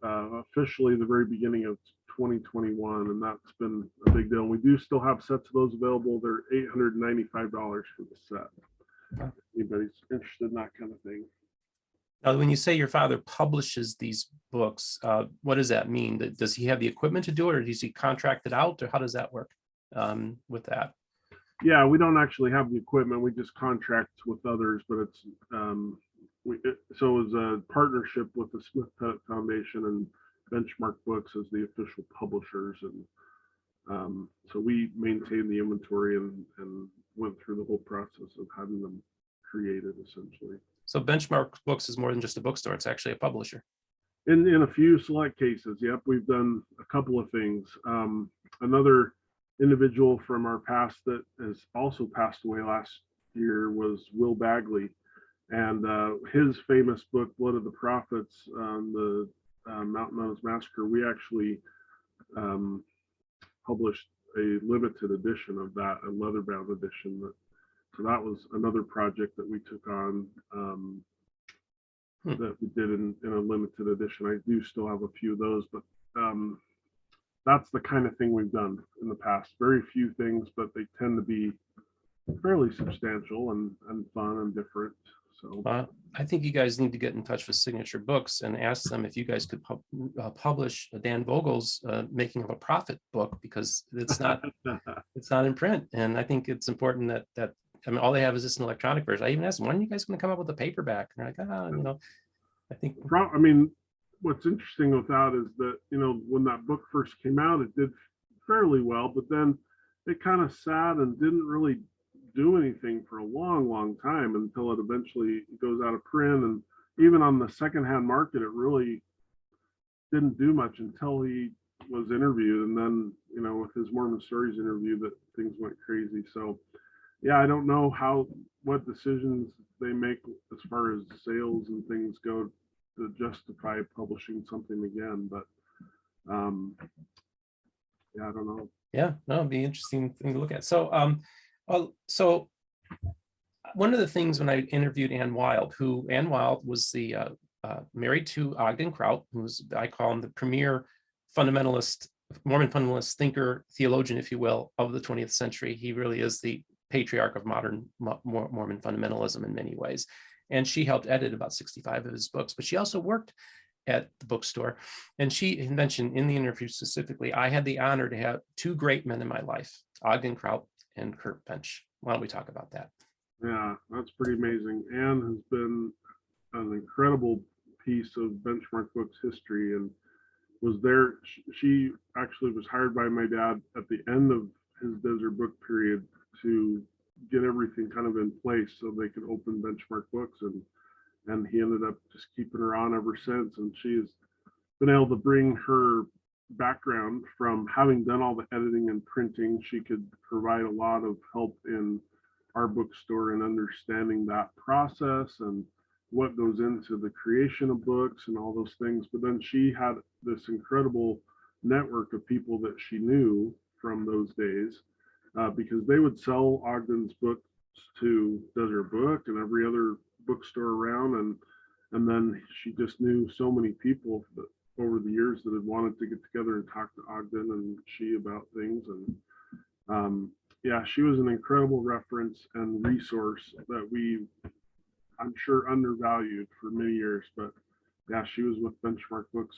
officially the very beginning of 2021, and that's been a big deal. We do still have sets of those available. They're $895 for the set. If anybody's interested in that kind of thing. Now, when you say your father publishes these books, what does that mean? Does he have the equipment to do it, or does he contract it out, or how does that work with that? Yeah, we don't actually have the equipment. We just contract with others, but it's so it was a partnership with the Smith Pettit Foundation and Benchmark Books as the official publishers, and so we maintained the inventory and went through the whole process of having them created, essentially. So Benchmark Books is more than just a bookstore; it's actually a publisher. In a few select cases, yep, we've done a couple of things. Another individual from our past that has also passed away last year was Will Bagley. And his famous book, Blood of the Prophets, the Mountain Meadows Massacre, we actually um, published a limited edition of that, a leather-bound edition. So that was another project that we took on that we did in a limited edition. I do still have a few of those, but that's the kind of thing we've done in the past. Very few things, but they tend to be fairly substantial and fun and different. So I think you guys need to get in touch with Signature Books and ask them if you guys could publish Dan Vogel's Making of a Prophet book, because it's not in print, and I think it's important that I mean, all they have is just an electronic version. I even asked them, when are you guys going to come up with a paperback? And they're like, I think. I mean, what's interesting with that is that, when that book first came out, it did fairly well, but then it kind of sat and didn't really do anything for a long time until it eventually goes out of print. And even on the secondhand market, it really didn't do much until he was interviewed. And then, with his Mormon Stories interview, that things went crazy. So yeah, I don't know what decisions they make as far as sales and things go to justify publishing something again, but yeah, I don't know. Yeah, no, it'd be an interesting thing to look at. So so one of the things when I interviewed Anne Wilde was the married to Ogden Kraut, who's, I call him the premier fundamentalist, Mormon fundamentalist thinker, theologian, if you will, of the 20th century. He really is the patriarch of modern Mormon fundamentalism in many ways. And she helped edit about 65 of his books, but she also worked at the bookstore. And she mentioned in the interview specifically, I had the honor to have two great men in my life, Ogden Kraut and Curt Bench. Why don't we talk about that? Yeah, that's pretty amazing. Anne has been an incredible piece of Benchmark Books history, and was there. She actually was hired by my dad at the end of his desert book period to get everything kind of in place so they could open Benchmark Books, and he ended up just keeping her on ever since. And she's been able to bring her background from having done all the editing and printing. She could provide a lot of help in our bookstore and understanding that process and what goes into the creation of books and all those things. But then she had this incredible network of people that she knew from those days, because they would sell Ogden's books to Desert Book and every other bookstore around, and then she just knew so many people that over the years that had wanted to get together and talk to Ogden and she about things. And yeah, she was an incredible reference and resource that I'm sure, undervalued for many years. But yeah, she was with Benchmark Books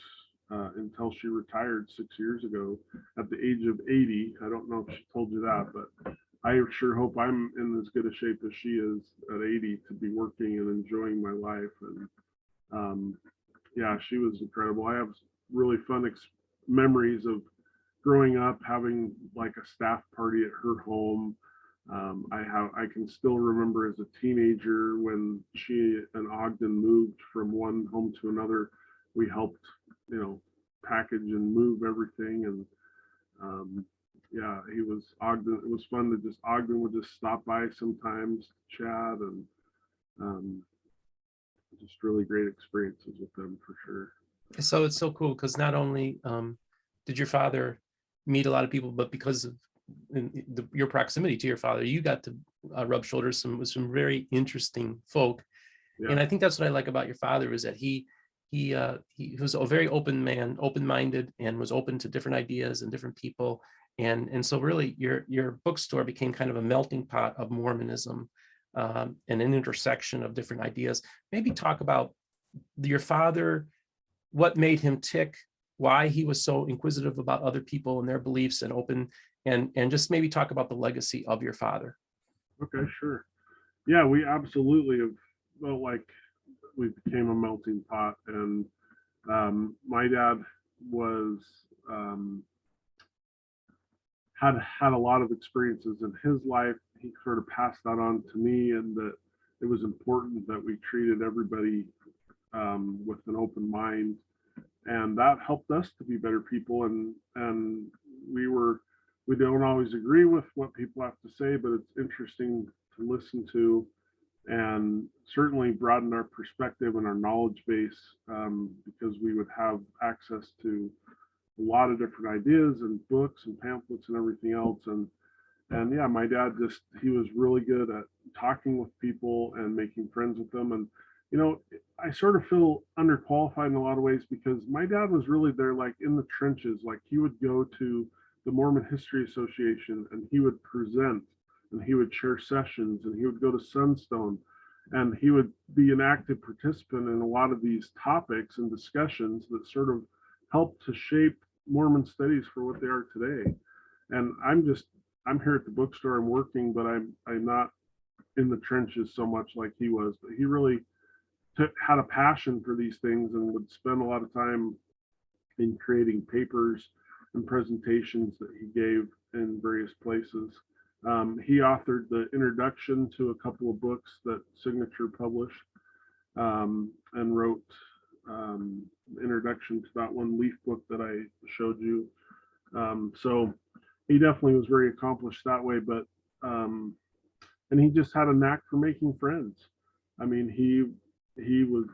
until she retired 6 years ago at the age of 80. I don't know if she told you that, but I sure hope I'm in as good a shape as she is at 80 to be working and enjoying my life. And yeah, she was incredible. I have really fun memories of growing up, having like a staff party at her home. I can still remember as a teenager when she and Ogden moved from one home to another. We helped, package and move everything. And yeah, Ogden. It was fun to Ogden would just stop by sometimes, chat, and just really great experiences with them for sure. So it's so cool because not only did your father meet a lot of people, but because of your proximity to your father, you got to rub shoulders with some very interesting folk. Yeah. And I think that's what I like about your father is that he was a very open man, open-minded, and was open to different ideas and different people. And so really your bookstore became kind of a melting pot of Mormonism, and an intersection of different ideas. Maybe talk about your father, what made him tick, why he was so inquisitive about other people and their beliefs and open, and just maybe talk about the legacy of your father. Okay, sure. Yeah, we absolutely have felt like we became a melting pot. And my dad was had a lot of experiences in his life. He sort of passed that on to me, and that it was important that we treated everybody with an open mind, and that helped us to be better people. And we don't always agree with what people have to say, but it's interesting to listen to and certainly broadened our perspective and our knowledge base, because we would have access to a lot of different ideas and books and pamphlets and everything else. And yeah, my dad he was really good at talking with people and making friends with them. And, I sort of feel underqualified in a lot of ways because my dad was really there, like in the trenches. Like he would go to the Mormon History Association and he would present and he would chair sessions and he would go to Sunstone and he would be an active participant in a lot of these topics and discussions that sort of helped to shape Mormon studies for what they are today. And I'm here at the bookstore, I'm working, but I'm not in the trenches so much like he was. But he really had a passion for these things and would spend a lot of time in creating papers and presentations that he gave in various places. He authored the introduction to a couple of books that Signature published, and wrote introduction to that one Leaf book that I showed you. So he definitely was very accomplished that way, but and he just had a knack for making friends. I mean, he was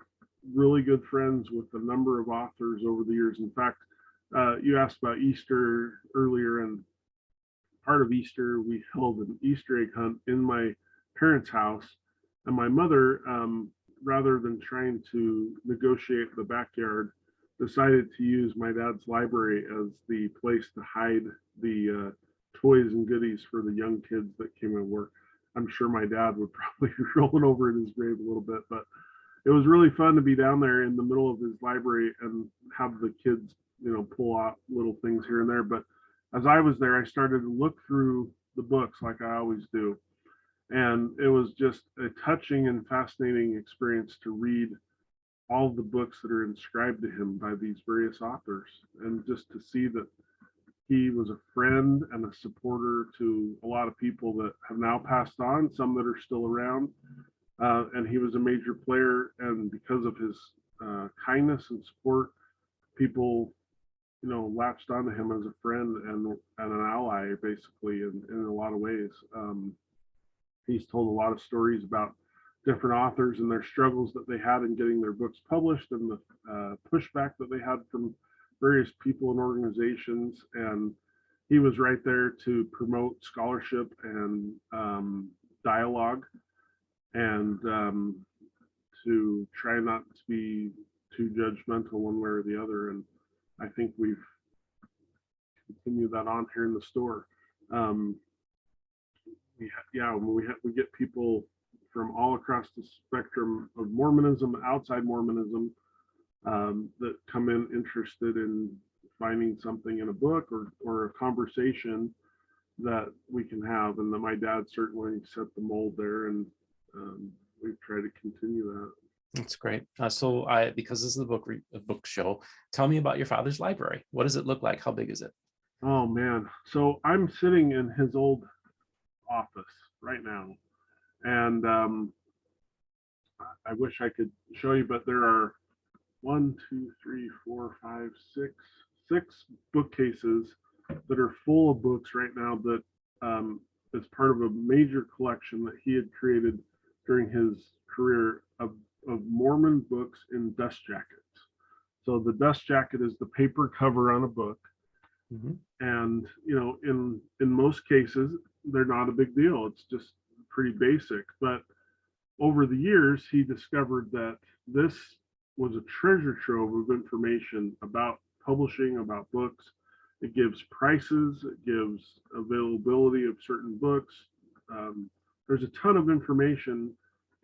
really good friends with a number of authors over the years. In fact, you asked about Easter earlier, and part of Easter we held an Easter egg hunt in my parents' house, and my mother, rather than trying to negotiate the backyard, decided to use my dad's library as the place to hide the toys and goodies for the young kids that came and work. I'm sure my dad would probably be rolling over in his grave a little bit, but it was really fun to be down there in the middle of his library and have the kids, pull out little things here and there. But as I was there, I started to look through the books like I always do. And it was just a touching and fascinating experience to read all the books that are inscribed to him by these various authors, and just to see that he was a friend and a supporter to a lot of people that have now passed on, some that are still around. And he was a major player, and because of his kindness and support, people, latched onto him as a friend and an ally, basically, in a lot of ways. He's told a lot of stories about different authors and their struggles that they had in getting their books published, and the pushback that they had from various people and organizations. And he was right there to promote scholarship and dialogue, and to try not to be too judgmental one way or the other. And I think we've continued that on here in the store. We get people from all across the spectrum of Mormonism, outside Mormonism, that come in interested in finding something in a book or a conversation that we can have. And that my dad certainly set the mold there, and we've tried to continue that. That's great. Because this is a book show, tell me about your father's library. What does it look like? How big is it? Oh man. So I'm sitting in his old office right now, and I wish I could show you, but there are 6 bookcases that are full of books right now that is part of a major collection that he had created during his career of Mormon books in dust jackets. So the dust jacket is the paper cover on a book. Mm-hmm. And, in most cases, they're not a big deal. It's just pretty basic. But over the years, he discovered that this was a treasure trove of information about publishing, about books. It gives prices, it gives availability of certain books. There's a ton of information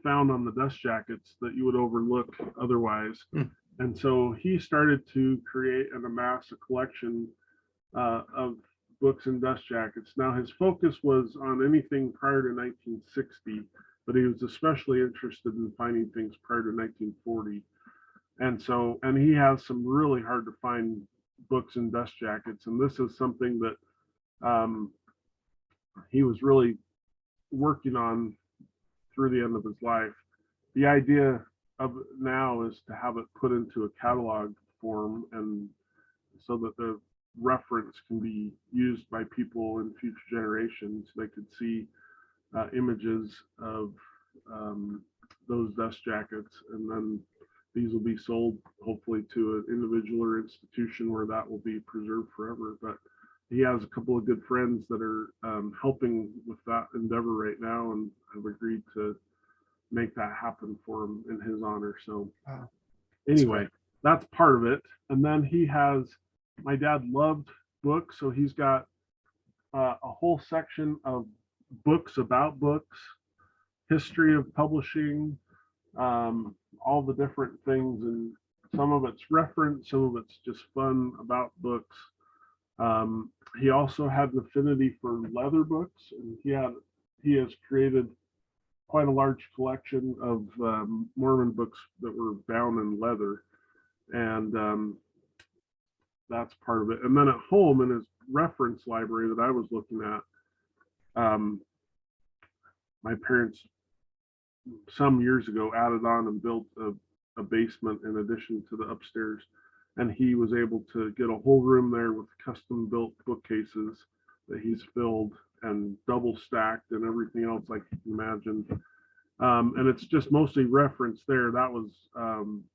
found on the dust jackets that you would overlook otherwise. And so he started to create and amass a collection of books in dust jackets. Now, his focus was on anything prior to 1960, but he was especially interested in finding things prior to 1940. And he has some really hard to find books in dust jackets. And this is something that he was really working on through the end of his life. The idea of it now is to have it put into a catalog form, and so that the reference can be used by people in future generations. They could see images of those dust jackets, and then these will be sold hopefully to an individual or institution where that will be preserved forever. But he has a couple of good friends that are helping with that endeavor right now, and have agreed to make that happen for him in his honor. So anyway, that's part of it. And then my dad loved books, so he's got a whole section of books about books, history of publishing, all the different things, and some of it's reference, some of it's just fun about books. He also had an affinity for leather books, and he has created quite a large collection of Mormon books that were bound in leather, and that's part of it. And then at home in his reference library that I was looking at, my parents some years ago added on and built a basement in addition to the upstairs, and he was able to get a whole room there with custom built bookcases that he's filled and double stacked and everything else like you can imagine. And it's just mostly reference there. That was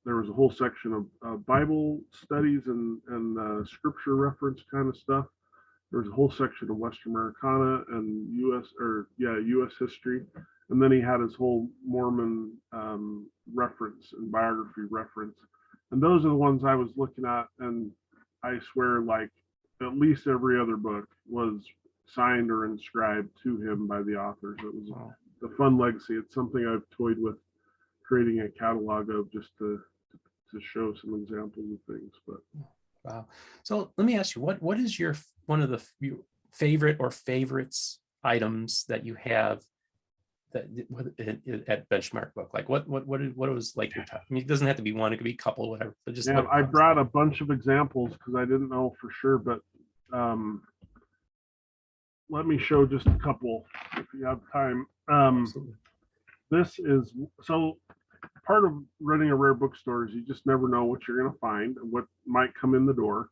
there was a whole section of Bible studies and scripture reference kind of stuff. There was a whole section of Western Americana and U.S. history. And then he had his whole Mormon reference and biography reference. And those are the ones I was looking at. And I swear, like, at least every other book was signed or inscribed to him by the authors. It was a fun legacy. It's something I've toyed with creating a catalog of, just to show some examples of things. But wow. So let me ask you, what is one of the favorite or favorites items that you have that at Benchmark Book? Like what was like your top? I mean, it doesn't have to be one, it could be a couple, whatever. But just I brought a bunch of examples because I didn't know for sure, but let me show just a couple if you have time. This is so part of running a rare bookstore is you just never know what you're going to find and what might come in the door.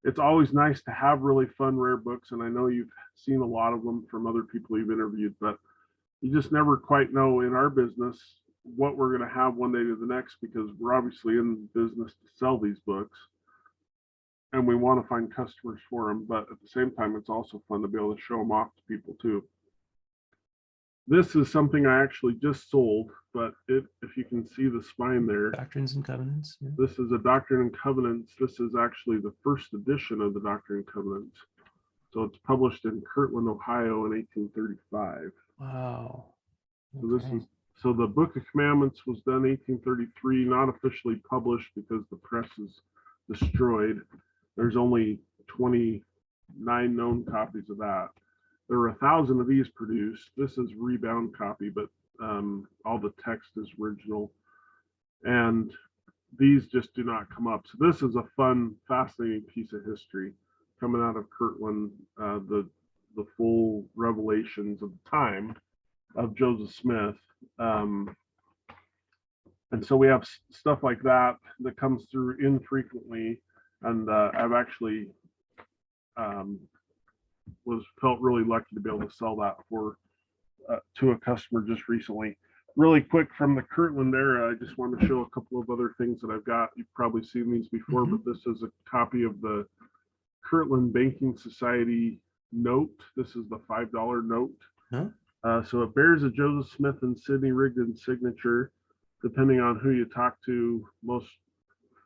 It's always nice to have really fun rare books, and I know you've seen a lot of them from other people you've interviewed, but you just never quite know in our business what we're going to have one day to the next, because we're obviously in business to sell these books and we want to find customers for them, but at the same time it's also fun to be able to show them off to people too. This is something I actually just sold, but if you can see the spine there, Doctrines and Covenants. Yeah. This is a Doctrine and Covenants. This is actually the first edition of the Doctrine and Covenants. So it's published in Kirtland, Ohio in 1835. Wow. Okay. So the Book of Commandments was done 1833, not officially published because the press is destroyed. There's only 29 known copies of that. There were 1,000 of these produced. This is rebound copy, but all the text is original. And these just do not come up. So this is a fun, fascinating piece of history coming out of Kirtland, the full revelations of the time of Joseph Smith. And so we have stuff like that comes through infrequently. And I've actually felt really lucky to be able to sell that to a customer just recently. Really quick, from the Kirtland era, I just want to show a couple of other things that I've got. You've probably seen these before, but this is a copy of the Kirtland Banking Society note. This is the $5 note. Huh? So it bears a Joseph Smith and Sidney Rigdon signature. Depending on who you talk to, most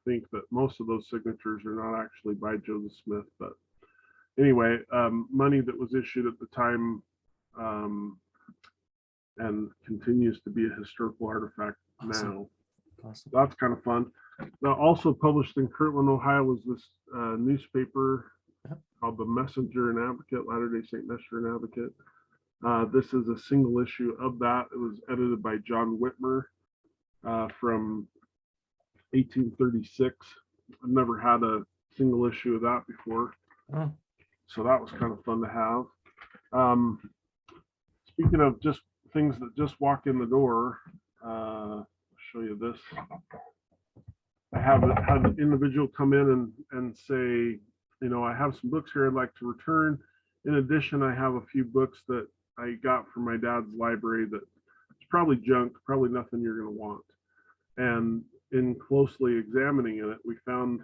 think that most of those signatures are not actually by Joseph Smith. But anyway, money that was issued at the time and continues to be a historical artifact now. Awesome. That's kind of fun. Now, also published in Kirtland, Ohio, was this newspaper called The Messenger and Advocate, Latter-day Saint Messenger and Advocate. This is a single issue of that. It was edited by John Whitmer from 1836. I've never had a single issue of that before. So that was kind of fun to have. Speaking of just things that just walk in the door, I'll show you this. I had an individual come in and say, you know, I have some books here I'd like to return. In addition, I have a few books that I got from my dad's library that it's it's probably junk, probably nothing you're going to want. And in closely examining it, we found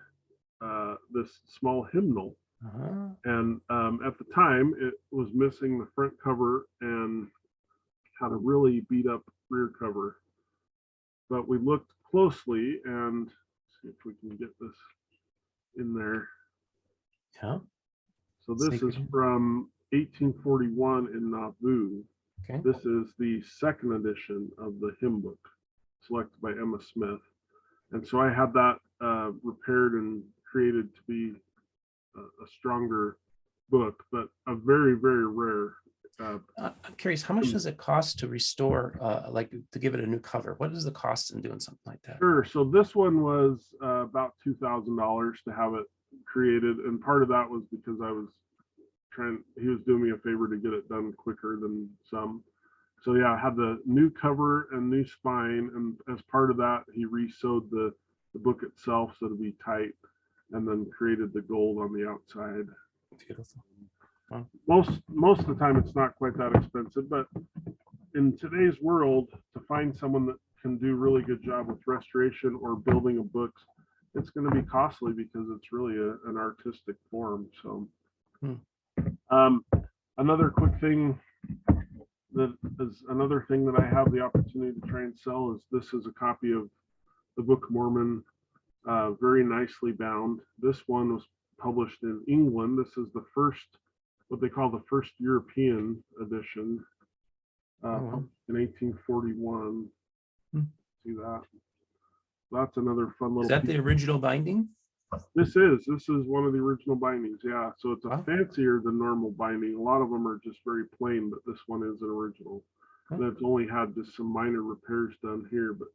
this small hymnal. And at the time, it was missing the front cover and had a really beat up rear cover. But we looked closely and see if we can get this in there. Yeah. So this is from 1841 in Nauvoo. Okay. This is the second edition of the hymn book, selected by Emma Smith. And so I had that repaired and created to be a stronger book, but a very, very rare. I'm curious, how much does it cost to restore, like to give it a new cover? What is the cost in doing something like that? Sure. So this one was about $2,000 to have it created. And part of that was because he was doing me a favor to get it done quicker than some. So yeah, I had the new cover and new spine. And as part of that, he re-sewed the book itself so it'd be tight, and then created the gold on the outside. Beautiful. Wow. Most of the time it's not quite that expensive, but in today's world, to find someone that can do really good job with restoration or building of books, it's going to be costly because it's really an artistic form. So another quick thing that is another thing that I have the opportunity to try and sell is this is a copy of the Book of Mormon, very nicely bound. This one was published in England. This is the first, what they call the first European edition, in 1841. See that? That's another fun little. Is that the original binding? This is one of the original bindings. Yeah. So it's a fancier than normal binding. A lot of them are just very plain, but this one is an original. And it's only had just some minor repairs done here, but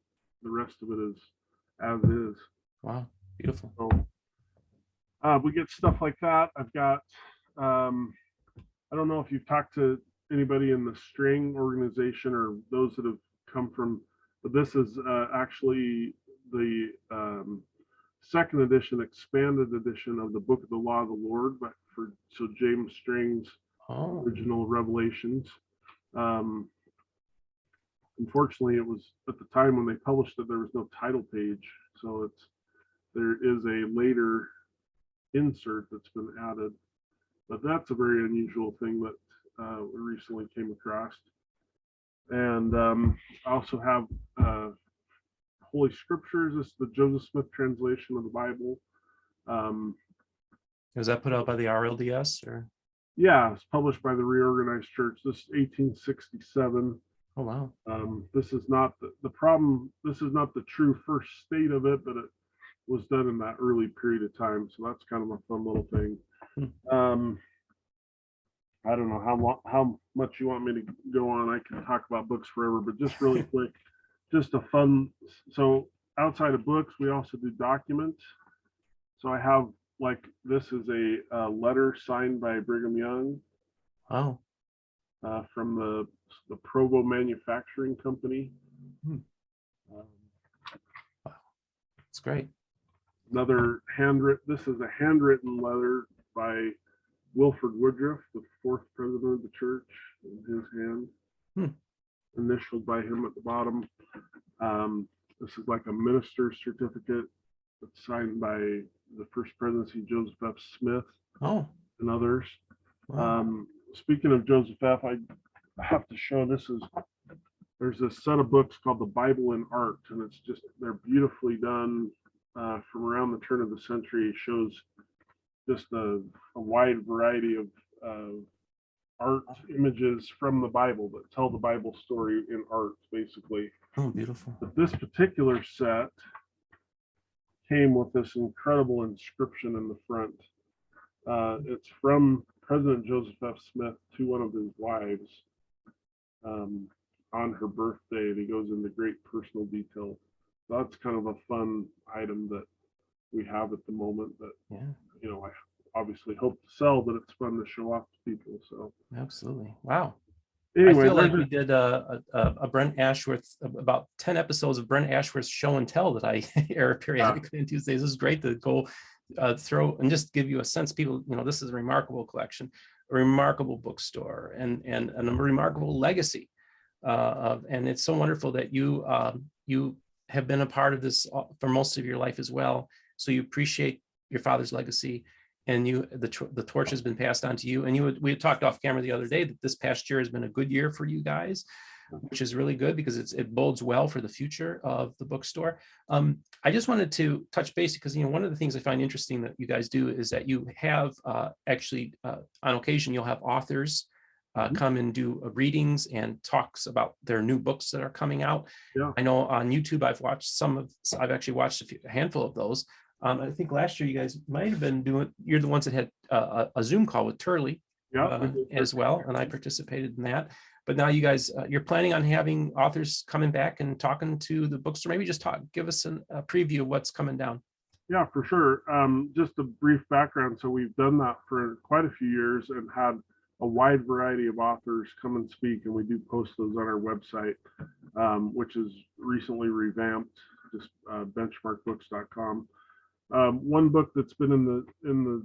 the rest of it is as is. Wow. Beautiful. So we get stuff like that. I've got, I don't know if you've talked to anybody in the string organization or those that have come from, but this is actually the second edition, expanded edition of the Book of the Law of the Lord, but so James String's original revelations. Unfortunately, it was at the time when they published it, there was no title page, so there is a later insert that's been added, but that's a very unusual thing that we recently came across. And I also have Holy Scriptures. This is the Joseph Smith translation of the Bible. Was that put out by the RLDS or? Yeah, it's published by the Reorganized Church. This is 1867. Oh wow. This is not the problem. This is not the true first state of it, but it was done in that early period of time. So that's kind of a fun little thing. I don't know how much you want me to go on. I can talk about books forever, but just really quick, just a fun. So outside of books, we also do documents. So I have, like, this is a letter signed by Brigham Young. Wow. From the Provo Manufacturing Company. Wow, that's great. Another this is a handwritten letter by Wilford Woodruff, the fourth president of the church, in his hand, initialed by him at the bottom. This is like a minister's certificate that's signed by the first presidency, Joseph F. Smith, and others. Wow. Speaking of Joseph F., I have to show there's this set of books called the Bible in Art, and they're beautifully done from around the turn of the century. It shows just a wide variety of art images from the Bible that tell the Bible story in art, basically. Oh, beautiful. But this particular set came with this incredible inscription in the front. It's from President Joseph F. Smith to one of his wives on her birthday, and he goes into great personal detail. So that's kind of a fun item that we have at the moment that, I obviously hope to sell, but it's fun to show off to people. So absolutely. Wow. Anyway, I feel like we did a Brent Ashworth, about 10 episodes of Brent Ashworth's show and tell that I air periodically on Tuesdays. This is great to go throw and just give you a sense. People, this is a remarkable collection, a remarkable bookstore, and a remarkable legacy. And it's so wonderful that you have been a part of this for most of your life as well. So you appreciate your father's legacy, and the torch has been passed on to you. And we had talked off camera the other day that this past year has been a good year for you guys, which is really good because it bodes well for the future of the bookstore. I just wanted to touch base because, one of the things I find interesting that you guys do is that you have actually on occasion you'll have authors come and do readings and talks about their new books that are coming out. Yeah. I know on YouTube I've actually watched a handful of those. I think last year you guys might have been you're the ones that had a Zoom call with Turley as well, and I participated in that. But now you guys, you're planning on having authors coming back and talking to the bookstore. Maybe just give us a preview of what's coming down. Yeah, for sure. Just a brief background. So we've done that for quite a few years and had a wide variety of authors come and speak, and we do post those on our website, which is recently revamped, just benchmarkbooks.com. One book that's been in the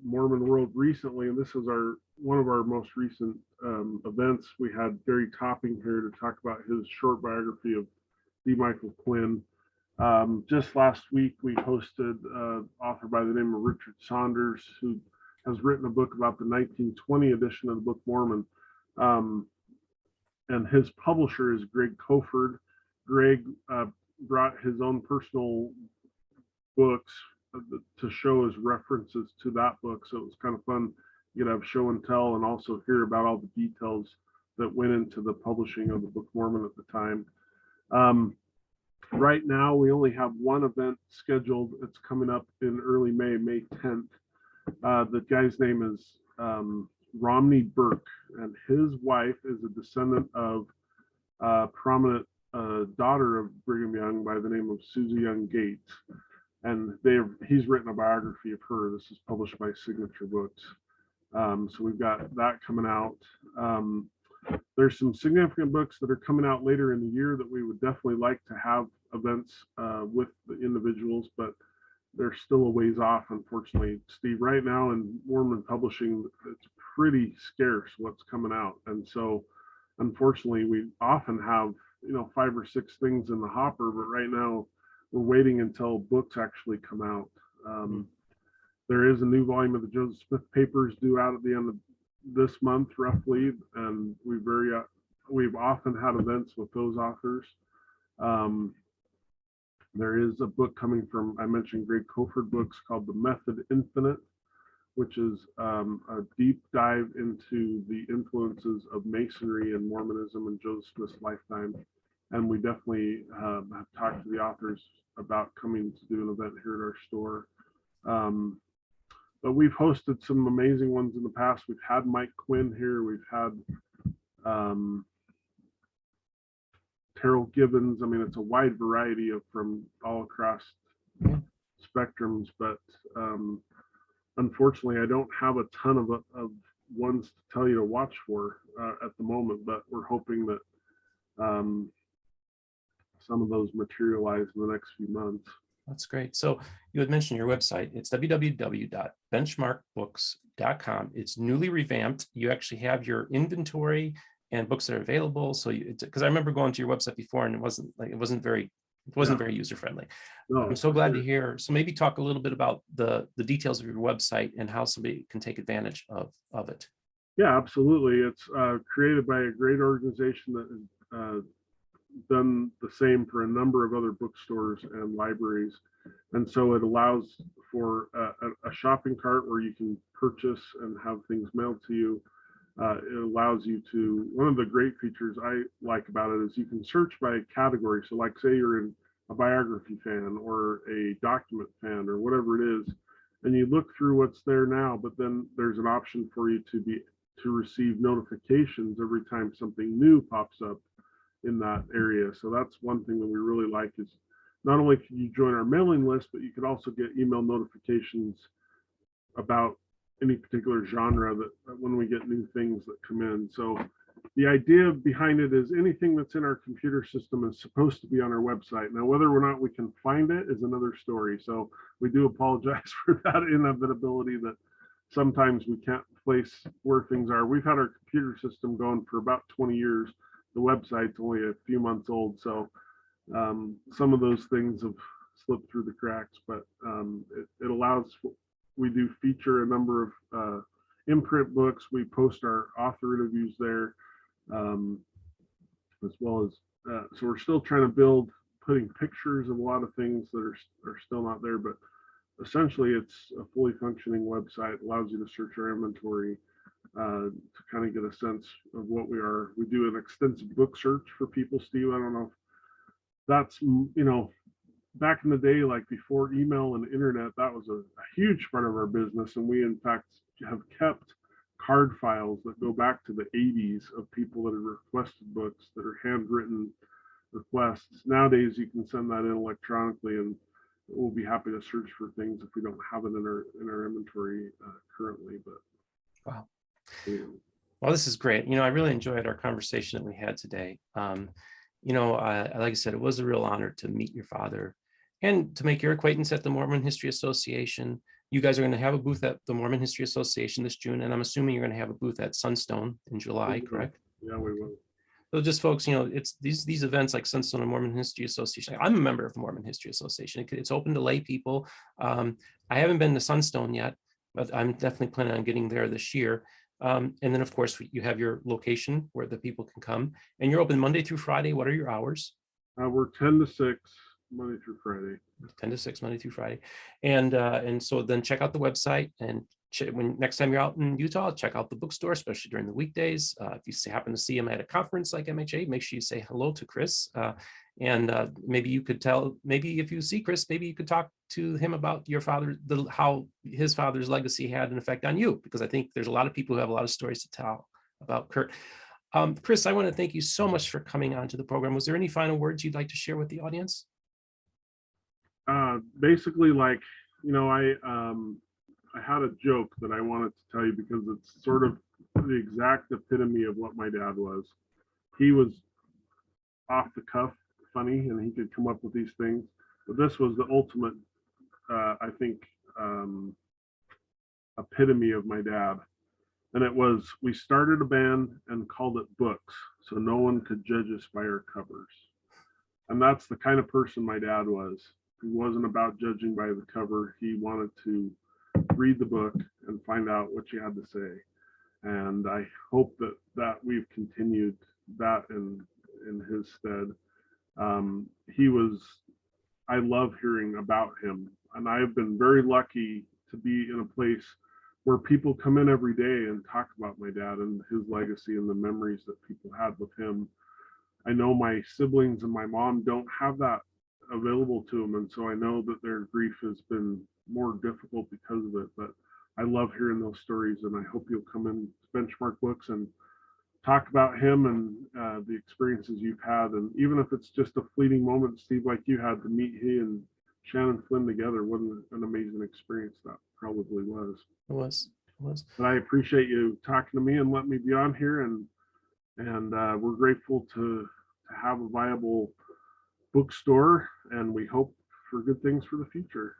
Mormon world recently, and this is one of our most recent events. We had Gary Topping here to talk about his short biography of D. Michael Quinn. Just last week, we hosted an author by the name of Richard Saunders, who has written a book about the 1920 edition of the Book of Mormon. And his publisher is Greg Koford. Greg brought his own personal books to show as references to that book. So it was kind of fun. You could have show and tell and also hear about all the details that went into the publishing of the Book of Mormon at the time. Right now, we only have one event scheduled. It's coming up in early May, May 10th. The guy's name is Romney Burke, and his wife is a descendant of a prominent daughter of Brigham Young by the name of Susie Young Gates. And he's written a biography of her. This is published by Signature Books. So we've got that coming out. There's some significant books that are coming out later in the year that we would definitely like to have events with the individuals, but they're still a ways off, unfortunately. Steve, right now in Mormon publishing, it's pretty scarce what's coming out. And so unfortunately, we often have 5 or 6 things in the hopper, but right now we're waiting until books actually come out. There is a new volume of the Joseph Smith papers due out at the end of this month, roughly, and we've often had events with those authors. There is a book coming from, I mentioned Greg Koford books, called The Method Infinite, which is a deep dive into the influences of Masonry and Mormonism in Joseph Smith's lifetime. And we definitely have talked to the authors about coming to do an event here at our store. But we've hosted some amazing ones in the past. We've had Mike Quinn here. We've had Terrell Gibbons. I mean, it's a wide variety from all across spectrums, but unfortunately, I don't have a ton of ones to tell you to watch for at the moment, but we're hoping that some of those materialize in the next few months. That's great. So you had mentioned your website. It's www.benchmarkbooks.com. It's newly revamped. You actually have your inventory and books that are available. So because I remember going to your website before and it wasn't very user friendly. No, I'm so glad to hear. So maybe talk a little bit about the details of your website and how somebody can take advantage of it. Yeah, absolutely. It's created by a great organization that has done the same for a number of other bookstores and libraries. And so it allows for a shopping cart where you can purchase and have things mailed to you. It allows you to, one of the great features I like about it is you can search by category. So like say you're a biography fan or a document fan or whatever it is, and you look through what's there now, but then there's an option for you to receive notifications every time something new pops up in that area. So that's one thing that we really like, is not only can you join our mailing list, but you could also get email notifications about any particular genre that when we get new things that come in. So the idea behind it is anything that's in our computer system is supposed to be on our website. Now, whether or not we can find it is another story. So we do apologize for that inevitability that sometimes we can't place where things are. We've had our computer system going for about 20 years, the website's only a few months old, so some of those things have slipped through the cracks, but it allows, we do feature a number of imprint books. We post our author interviews there, as well as, so we're still trying to build, putting pictures of a lot of things that are still not there, but essentially it's a fully functioning website, allows you to search our inventory, to kind of get a sense of what we are. We do an extensive book search for people, Steve. I don't know if that's, back in the day, like before email and internet, that was a huge part of our business. And we, in fact, have kept card files that go back to the 80s of people that have requested books that are handwritten requests. Nowadays, you can send that in electronically, and we'll be happy to search for things if we don't have it in our inventory currently. But Wow. Yeah. Well, this is great. I really enjoyed our conversation that we had today. Like I said, it was a real honor to meet your father and to make your acquaintance at the Mormon History Association. You guys are going to have a booth at the Mormon History Association this June, and I'm assuming you're going to have a booth at Sunstone in July, correct? Yeah, we will. So just folks, it's these events like Sunstone and Mormon History Association. I'm a member of the Mormon History Association. It's open to lay people. I haven't been to Sunstone yet, but I'm definitely planning on getting there this year. And then, of course, you have your location where the people can come, and you're open Monday through Friday. What are your hours? We're 10 to 6 Monday through Friday. 10 to 6 Monday through Friday. And so then check out the website, and when next time you're out in Utah, check out the bookstore, especially during the weekdays. If you happen to see him at a conference like MHA, make sure you say hello to Chris. And maybe you could maybe if you see Chris, maybe you could talk to him about your father, how his father's legacy had an effect on you, because I think there's a lot of people who have a lot of stories to tell about Curt. Chris, I want to thank you so much for coming on to the program. Was there any final words you'd like to share with the audience? Basically, I had a joke that I wanted to tell you because it's sort of the exact epitome of what my dad was. He was off the cuff funny, and he could come up with these things, but this was the ultimate, I think, epitome of my dad. And it was, we started a band and called it Books, so no one could judge us by our covers. And that's the kind of person my dad was. He wasn't about judging by the cover. He wanted to read the book and find out what you had to say. And I hope that we've continued that in his stead. I love hearing about him. And I've been very lucky to be in a place where people come in every day and talk about my dad and his legacy and the memories that people had with him. I know my siblings and my mom don't have that available to them, and so I know that their grief has been more difficult because of it, but I love hearing those stories, and I hope you'll come in to Benchmark Books and talk about him and the experiences you've had. And even if it's just a fleeting moment, Steve, like you had to meet he and Shannon Flynn together, what an amazing experience that probably was. It was. But I appreciate you talking to me and letting me be on here, and we're grateful to have a viable bookstore, and we hope for good things for the future.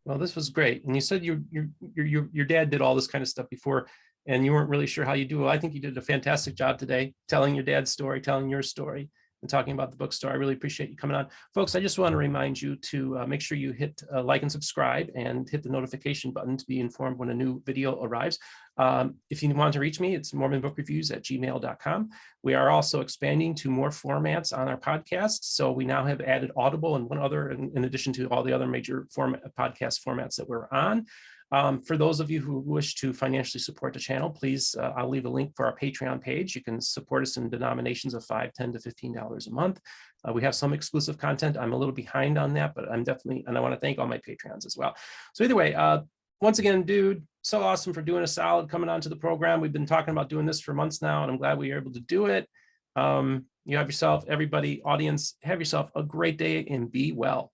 Well, this was great. And you said your dad did all this kind of stuff before, and you weren't really sure how you do it. Well, I think you did a fantastic job today, telling your dad's story, telling your story, and talking about the bookstore. I really appreciate you coming on. Folks, I just want to remind you to make sure you hit like and subscribe and hit the notification button to be informed when a new video arrives. If you want to reach me, it's mormonbookreviews@gmail.com. We are also expanding to more formats on our podcast. So we now have added Audible and one other, in addition to all the other major podcast formats that we're on. For those of you who wish to financially support the channel, please, I'll leave a link for our Patreon page. You can support us in denominations of $5, $10 to $15 a month. We have some exclusive content. I'm a little behind on that, but I'm definitely, and I want to thank all my Patreons as well. So either way, once again, dude, so awesome for doing a solid coming onto the program. We've been talking about doing this for months now, and I'm glad we were able to do it. You have yourself, everybody, audience, have yourself a great day and be well.